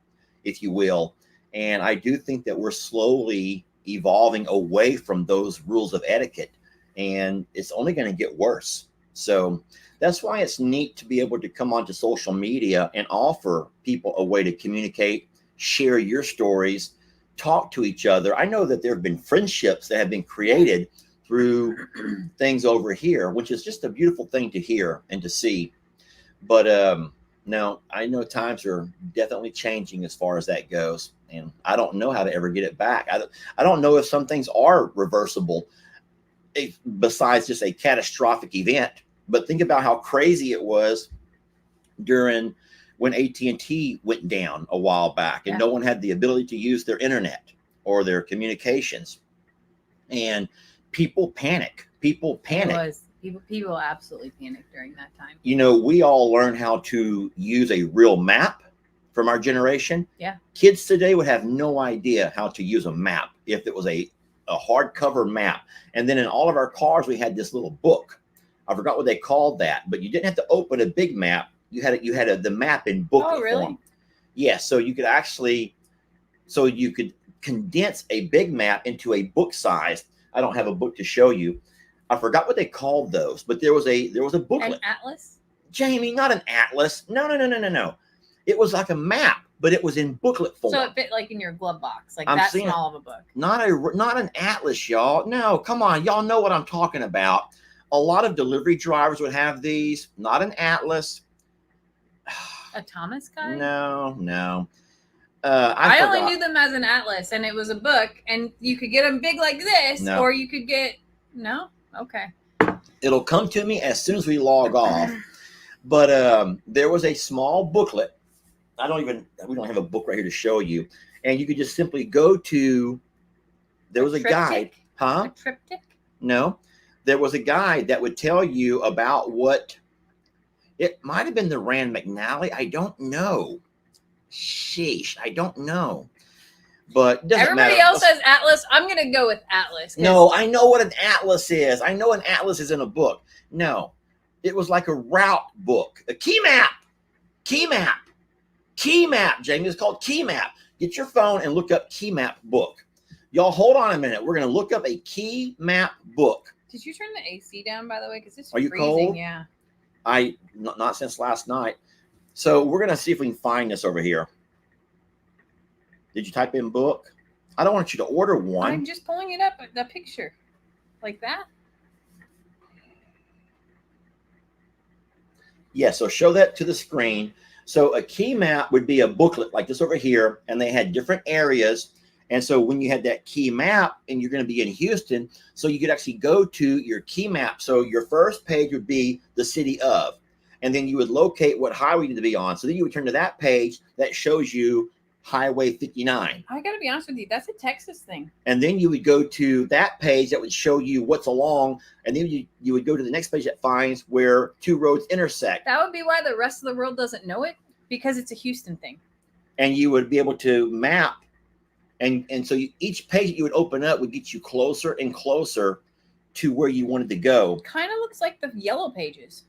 if you will. And I do think that we're slowly evolving away from those rules of etiquette. And it's only going to get worse. So that's why it's neat to be able to come onto social media and offer people a way to communicate, share your stories, talk to each other. I know that there have been friendships that have been created through things over here, which is just a beautiful thing to hear and to see. But now I know times are definitely changing as far as that goes, and I don't know how to ever get it back. I don't know if some things are reversible, besides just a catastrophic event. But think about how crazy it was during when AT&T went down a while back, and no one had the ability to use their internet or their communications, and people panic. People panic. People absolutely panicked during that time. You know, we all learned how to use a real map from our generation. Yeah. Kids today would have no idea how to use a map if it was a hardcover map. And then in all of our cars, we had this little book. I forgot what they called that, but you didn't have to open a big map. You had the map in booklet form. Yeah, so you could condense a big map into a book size. I don't have a book to show you. I forgot what they called those, but there was a booklet. An atlas? Jamie, not an atlas. No. It was like a map, but it was in booklet form. So it fit like in your glove box, like that small of a book. Not an atlas, y'all. No, come on, y'all know what I'm talking about. A lot of delivery drivers would have these. Not an atlas. A Thomas guide? No. I only knew them as an atlas, and it was a book, and you could get them big like this, or you could get Okay. It'll come to me as soon as we log off. But there was a small booklet. We don't have a book right here to show you. And you could just simply go to, there was a guide. Huh? A triptych? No. There was a guide that would tell you about it might have been the Rand McNally. I don't know. Sheesh. I don't know. But it doesn't Everybody matter. else says atlas. I'm going to go with atlas. No, I know what an atlas is. I know an atlas is in a book. No, it was like a route book, a key map, Jamie. It's called key map. Get your phone and look up key map book. Y'all hold on a minute. We're going to look up a key map book. Did you turn the AC down, by the way? Because it's Are you freezing. cold? Yeah. Not since last night. So we're going to see if we can find this over here. Did you type in book? I don't want you to order one. I'm just pulling it up, the picture. Like that? Yeah, so show that to the screen. So a key map would be a booklet like this over here, and they had different areas. And so when you had that key map and you're going to be in Houston, so you could actually go to your key map. So your first page would be the city of, and then you would locate what highway you need to be on. So then you would turn to that page that shows you Highway 59. I got to be honest with you. That's a Texas thing. And then you would go to that page that would show you what's along. And then you would go to the next page that finds where two roads intersect. That would be why the rest of the world doesn't know it, because it's a Houston thing. And you would be able to map. And so each page that you would open up would get you closer and closer to where you wanted to go. Kind of looks like the yellow pages.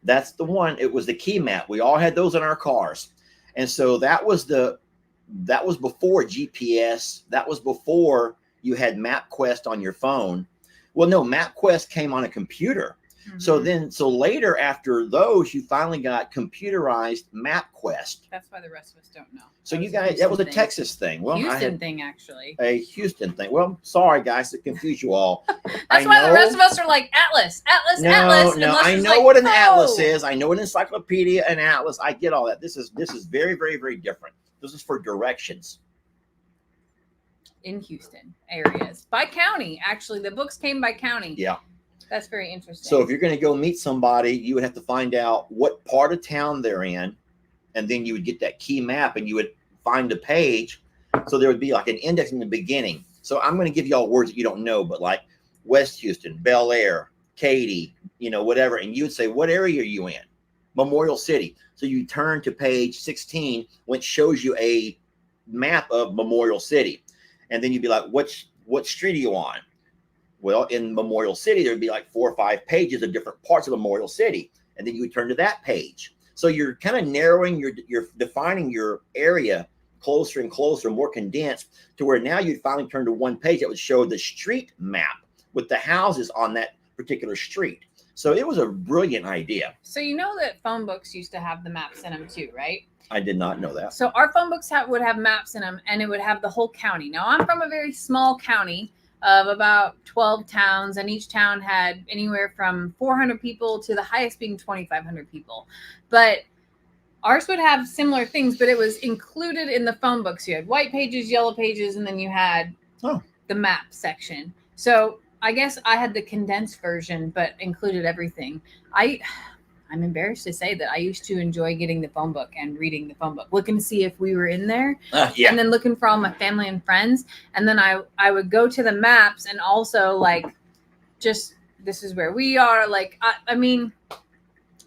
That's the one. It was the key map. We all had those in our cars. And so that was before GPS. That was before you had MapQuest on your phone. Well, no, MapQuest came on a computer. Mm-hmm. So later after those, you finally got computerized MapQuest. That's why the rest of us don't know. So you guys, that was a Texas thing. Well, Houston thing, actually. A Houston thing. Well, sorry guys to confuse you all. That's why the rest of us are like Atlas. No, I know what an atlas is. I know an encyclopedia, an atlas. I get all that. This is very, very, very different. This is for directions. In Houston areas by county. Actually, the books came by county. Yeah. That's very interesting. So if you're going to go meet somebody, you would have to find out what part of town they're in, and then you would get that key map and you would find a page. So there would be like an index in the beginning. So I'm going to give you all words that you don't know, but like West Houston, Bel Air, Katy, whatever. And you would say, what area are you in? Memorial City. So you turn to page 16, which shows you a map of Memorial City. And then you'd be like, what street are you on? Well, in Memorial City, there'd be like 4 or 5 pages of different parts of Memorial City. And then you would turn to that page. So you're kind of narrowing, you're defining your area closer and closer, more condensed, to where now you'd finally turn to one page that would show the street map with the houses on that particular street. So it was a brilliant idea. So you know that phone books used to have the maps in them too, right? I did not know that. So our phone books would have maps in them, and it would have the whole county. Now I'm from a very small county of about 12 towns, and each town had anywhere from 400 people to the highest being 2,500 people. But ours would have similar things, but it was included in the phone books. You had white pages, yellow pages, and then you had the map section. So I guess I had the condensed version, but included everything. I'm embarrassed to say that I used to enjoy getting the phone book and reading the phone book, looking to see if we were in there, and then looking for all my family and friends. And then I would go to the maps and also like, just this is where we are. Like, I mean,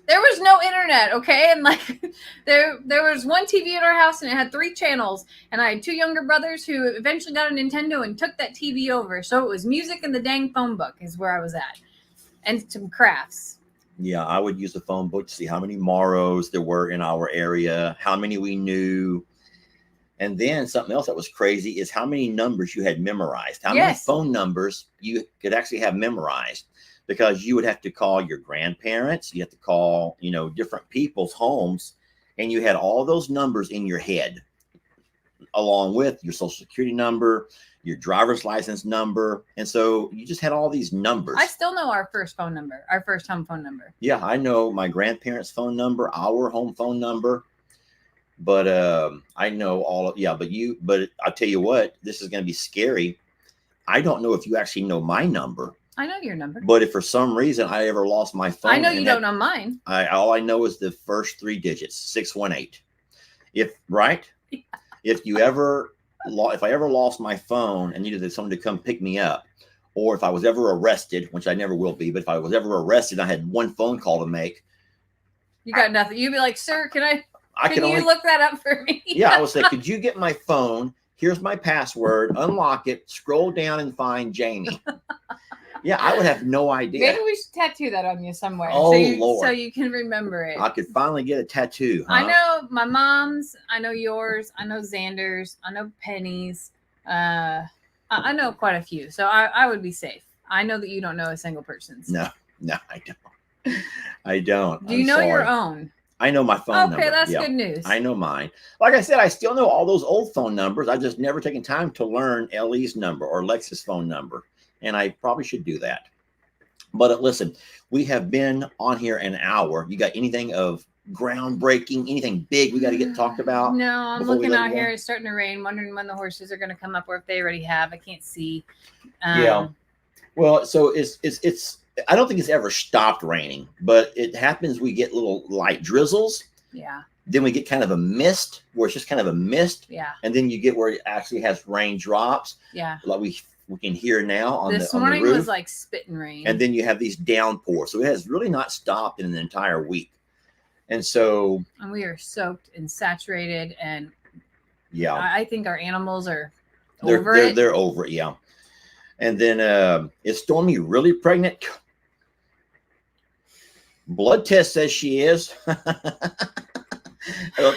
there was no internet, okay? And like there was one TV in our house and it had 3 channels. And I had 2 younger brothers who eventually got a Nintendo and took that TV over. So it was music and the dang phone book is where I was at. And some crafts. Yeah, I would use the phone book to see how many Morrows there were in our area, how many we knew. And then something else that was crazy is how many numbers you had memorized, how many phone numbers you could actually have memorized, because you would have to call your grandparents, you have to call, different people's homes, and you had all those numbers in your head, along with your social security number, your driver's license number. And so you just had all these numbers. I still know our first phone number, our first home phone number. Yeah, I know my grandparents' phone number, our home phone number. But I know but I'll tell you what, this is going to be scary. I don't know if you actually know my number. I know your number. But if for some reason I ever lost my phone. I know you don't know mine. All I know is the first 3 digits, 618. If I ever lost my phone and needed someone to come pick me up, or if I was ever arrested, which I never will be, but if I was ever arrested, I had one phone call to make. You got nothing. You'd be like, sir, can you look that up for me? Yeah, I would say, could you get my phone? Here's my password. Unlock it. Scroll down and find Jamie. Yeah, I would have no idea. Maybe we should tattoo that on you somewhere. Oh, Lord. So you can remember it. I could finally get a tattoo. Huh? I know my mom's. I know yours. I know Xander's. I know Penny's. I know quite a few. So I would be safe. I know that you don't know a single person's. No, I don't. I don't. Do you know your own? I know my phone number. Okay, that's good news. I know mine. Like I said, I still know all those old phone numbers. I've just never taken time to learn Ellie's number or Lex's phone number. And I probably should do that. But listen, we have been on here an hour. You got anything of groundbreaking, anything big we got to get talked about? No, I'm looking out here. It's starting to rain, wondering when the horses are going to come up or if they already have. I can't see. Yeah. Well, so it's I don't think it's ever stopped raining, but it happens. We get little light drizzles. Yeah. Then we get kind of a mist where it's just kind of a mist. Yeah. And then you get where it actually has raindrops. Yeah. Like we can hear now on this on morning the roof. Was like spitting rain. And then you have these downpours. So it has really not stopped in an entire week. And so. And we are soaked and saturated. And yeah, I think our animals are over it. They're over it. Yeah. And then is Stormy really pregnant? Blood test says she is.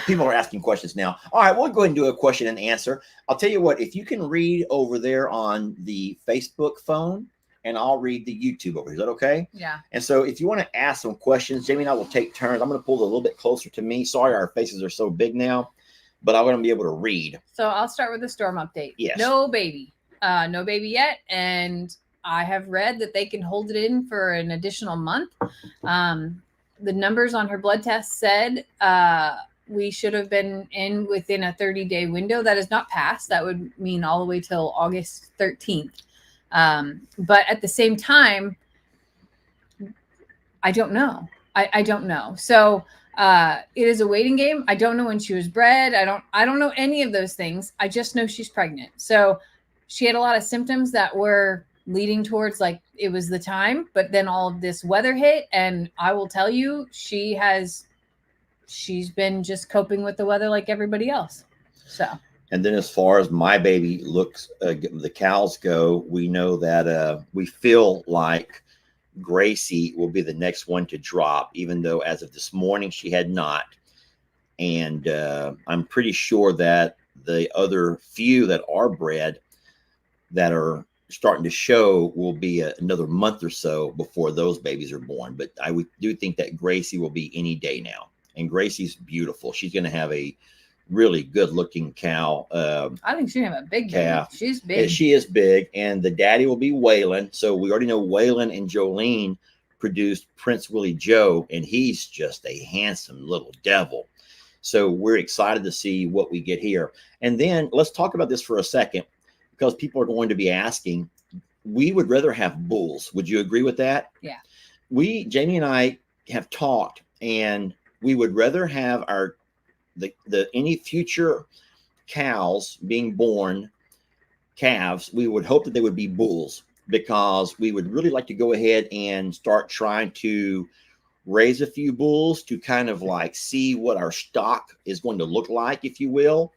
People are asking questions now. All right, we'll go ahead and do a question and answer. I'll tell you what, if you can read over there on the Facebook phone, and I'll read the YouTube over here. Is that okay? Yeah. And so if you want to ask some questions, Jamie and I will take turns. I'm going to pull it a little bit closer to me. Sorry, our faces are so big now, but I'm going to be able to read. So I'll start with the storm update. Yes. No baby yet. And I have read that they can hold it in for an additional month. The numbers on her blood test said we should have been in within a 30-day window. That is not passed. That would mean all the way till August 13th. But at the same time, I don't know. I don't know. So it is a waiting game. I don't know when she was bred. I don't know any of those things. I just know she's pregnant. So she had a lot of symptoms that were leading towards like it was the time, but then all of this weather hit, and I will tell you, she's been just coping with the weather like everybody else. So. And then as far as my baby looks, the cows go, we know that we feel like Gracie will be the next one to drop, even though as of this morning she had not. And I'm pretty sure that the other few that are bred that are starting to show will be another month or so before those babies are born. But do think that Gracie will be any day now. And Gracie's beautiful. She's going to have a really good looking cow. I think she'll have a big calf. Baby. She's big. And she is big. And the daddy will be Waylon. So we already know Waylon and Jolene produced Prince Willie Joe, and he's just a handsome little devil. So we're excited to see what we get here. And then let's talk about this for a second, because people are going to be asking. We would rather have bulls. Would you agree with that? Yeah. Jamie and I have talked, and we would rather have any future cows being born, calves, we would hope that they would be bulls, because we would really like to go ahead and start trying to raise a few bulls to kind of like see what our stock is going to look like, if you will.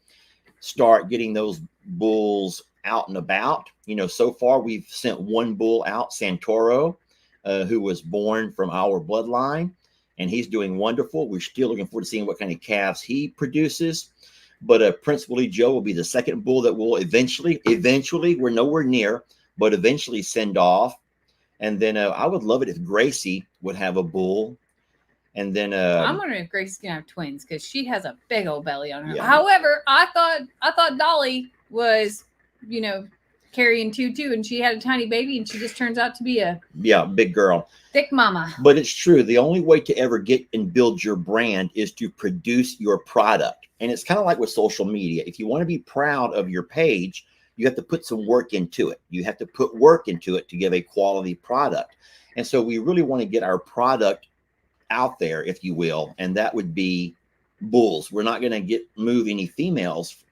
Start getting those bulls out and about. So far we've sent one bull out, Santoro, who was born from our bloodline, and he's doing wonderful. We're still looking forward to seeing what kind of calves he produces. But Prince Willie Joe will be the second bull that will eventually, we're nowhere near, but eventually send off. And then I would love it if Gracie would have a bull. And then I'm wondering if Gracie's gonna have twins, because she has a big old belly on her. Yeah. However, I thought Dolly was, carrying two, and she had a tiny baby, and she just turns out to be a big girl, thick mama. But it's true. The only way to ever get and build your brand is to produce your product. And it's kind of like with social media. If you want to be proud of your page, you have to put some work into it. You have to put work into it to give a quality product. And so we really want to get our product out there, if you will, and that would be bulls. We're not going to move any females.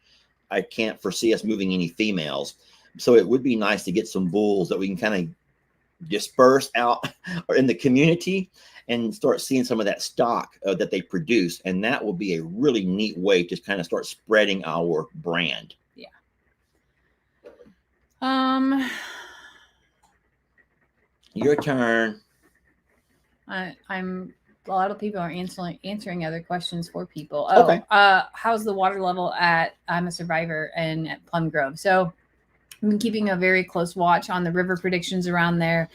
I can't foresee us moving any females. So it would be nice to get some bulls that we can kind of disperse out in the community and start seeing some of that stock that they produce. And that will be a really neat way to kind of start spreading our brand. Yeah. Your turn. I'm a lot of people are answering other questions for people. Okay. How's the water level at I'm a Survivor and at Plum Grove? So I've been keeping a very close watch on the river predictions around there,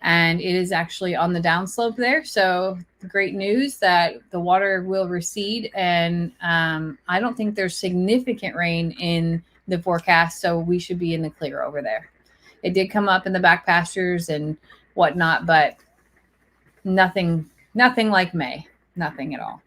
and it is actually on the downslope there. So great news that the water will recede, and I don't think there's significant rain in the forecast, so we should be in the clear over there. It did come up in the back pastures and whatnot, but nothing like May. Nothing at all.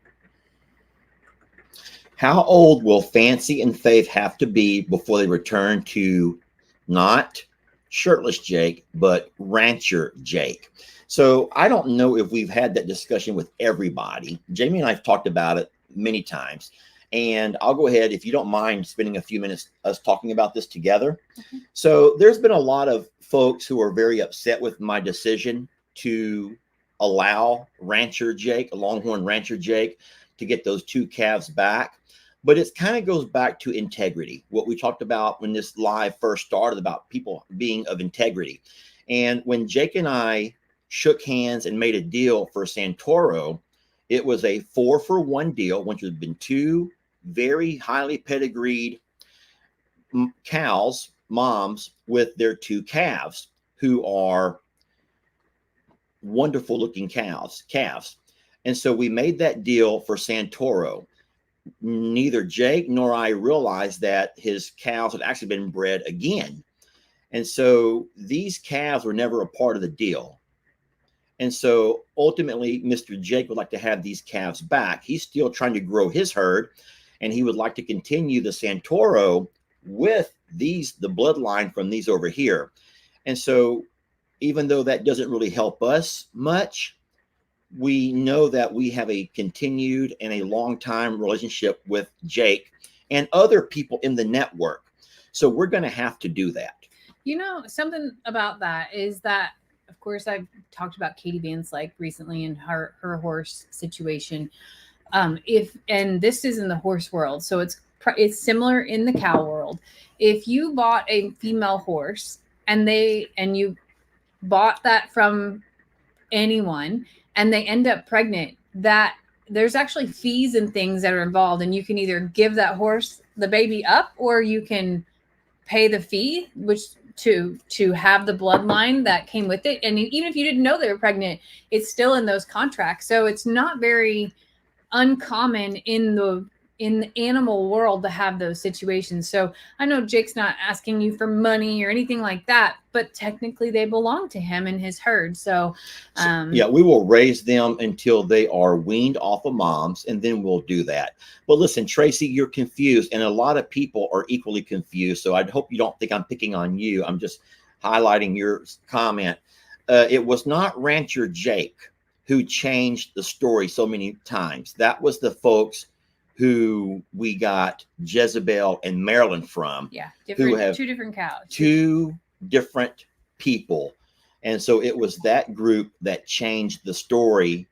How old will Fancy and Faith have to be before they return to not shirtless Jake, but rancher Jake? So I don't know if we've had that discussion with everybody. Jamie and I have talked about it many times. And I'll go ahead, if you don't mind spending a few minutes us talking about this together. Mm-hmm. So there's been a lot of folks who are very upset with my decision to allow rancher Jake, a Longhorn rancher Jake, to get those two calves back. But it kind of goes back to integrity, what we talked about when this live first started, about people being of integrity. And when Jake and I shook hands and made a deal for Santoro, it was a 4-for-1 deal, which would have been two very highly pedigreed cows, moms, with their two calves, who are wonderful looking calves. And so we made that deal for Santoro. Neither Jake nor I realized that his cows had actually been bred again. And so these calves were never a part of the deal. And so ultimately, Mr. Jake would like to have these calves back. He's still trying to grow his herd, and he would like to continue the Santoro with the bloodline from these over here. And so even though that doesn't really help us much, we know that we have a continued and a long time relationship with Jake and other people in the network. So we're going to have to do that. Something about that is that, of course, I've talked about Katie Van Slyke recently and her horse situation. And this is in the horse world, so it's similar in the cow world. If you bought a female horse and you bought that from anyone and they end up pregnant, that there's actually fees and things that are involved, and you can either give that horse the baby up or you can pay the fee, which to have the bloodline that came with it. And even if you didn't know they were pregnant, it's still in those contracts. So it's not very uncommon in the animal world to have those situations. So I know Jake's not asking you for money or anything like that, but technically they belong to him and his herd. So yeah, we will raise them until they are weaned off of moms, and then we'll do that. But listen, Tracy, you're confused, and a lot of people are equally confused. So I hope you don't think I'm picking on you. I'm just highlighting your comment. It was not Rancher Jake who changed the story so many times. That was the folks who we got Jezebel and Marilyn from. Yeah, who have two different cows. Two different people. And so it was that group that changed the story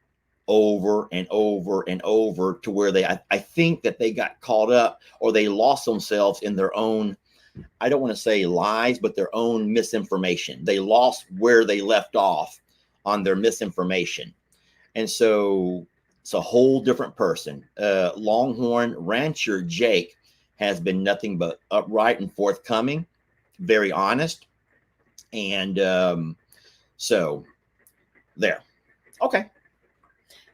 over and over and over to where I think that they got caught up, or they lost themselves in their own, I don't want to say lies, but their own misinformation. They lost where they left off on their misinformation. And so it's a whole different person. Longhorn Rancher Jake has been nothing but upright and forthcoming, very honest. And so there. Okay.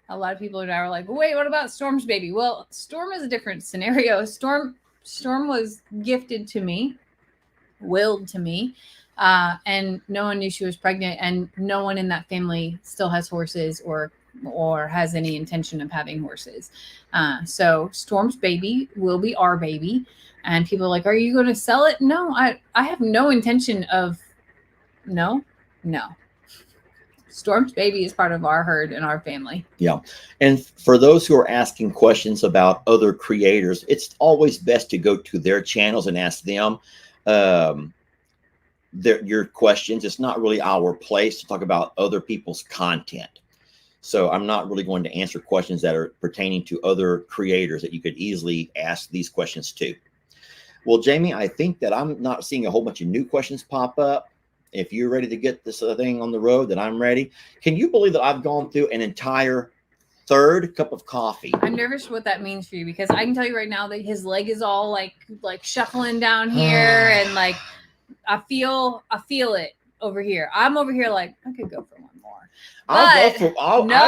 A lot of people are like, wait, what about Storm's baby? Well, Storm is a different scenario. Storm was gifted to me, willed to me, and no one knew she was pregnant, and no one in that family still has horses or has any intention of having horses. So Storm's baby will be our baby. And people are like, are you going to sell it? No, I have no intention of, no. Storm's baby is part of our herd and our family. Yeah. And for those who are asking questions about other creators, it's always best to go to their channels and ask them your questions. It's not really our place to talk about other people's content. So I'm not really going to answer questions that are pertaining to other creators that you could easily ask these questions to. Well, Jamie, I think that I'm not seeing a whole bunch of new questions pop up. If you're ready to get this thing on the road, then I'm ready. Can you believe that I've gone through an entire third cup of coffee? I'm nervous what that means for you, because I can tell you right now that his leg is all like shuffling down here, and like I feel it over here. I'm over here like I could go for one more. I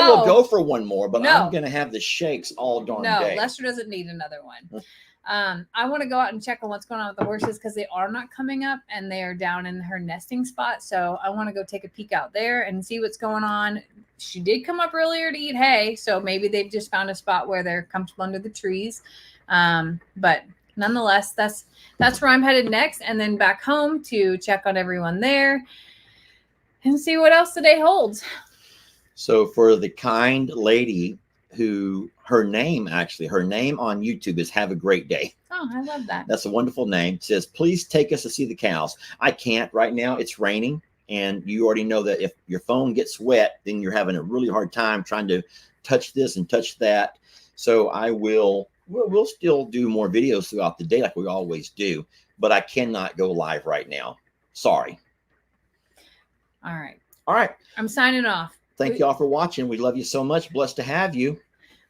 will go for one more, but I'm going to have the shakes all darn day. No, Lester doesn't need another one. I want to go out and check on what's going on with the horses, because they are not coming up and they are down in her nesting spot. So I want to go take a peek out there and see what's going on. She did come up earlier to eat hay, so maybe they've just found a spot where they're comfortable under the trees. But nonetheless, that's where I'm headed next, and then back home to check on everyone there and see what else the day holds. So for the kind lady who her name on YouTube is Have a Great Day. Oh, I love that. That's a wonderful name. It says, please take us to see the cows. I can't right now. It's raining. And you already know that if your phone gets wet, then you're having a really hard time trying to touch this and touch that. So we'll still do more videos throughout the day like we always do, but I cannot go live right now. Sorry. All right. I'm signing off. Thank you all for watching. We love you so much. Blessed to have you.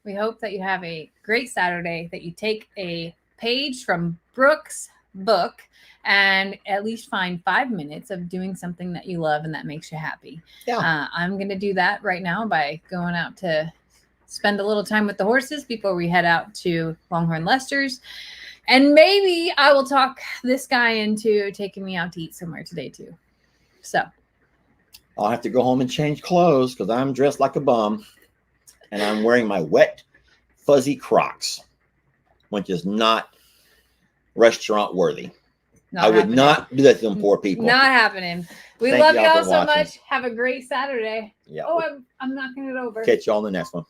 We hope that you have a great Saturday, that you take a page from Brooke's book and at least find 5 minutes of doing something that you love and that makes you happy. Yeah. I'm going to do that right now by going out to spend a little time with the horses before we head out to Longhorn Lester's. And maybe I will talk this guy into taking me out to eat somewhere today too. So I'll have to go home and change clothes because I'm dressed like a bum and I'm wearing my wet, fuzzy Crocs, which is not restaurant worthy. I would not do that to them poor people. Not happening. We love y'all so much. Have a great Saturday. Yeah. Oh, I'm knocking it over. Catch y'all on the next one.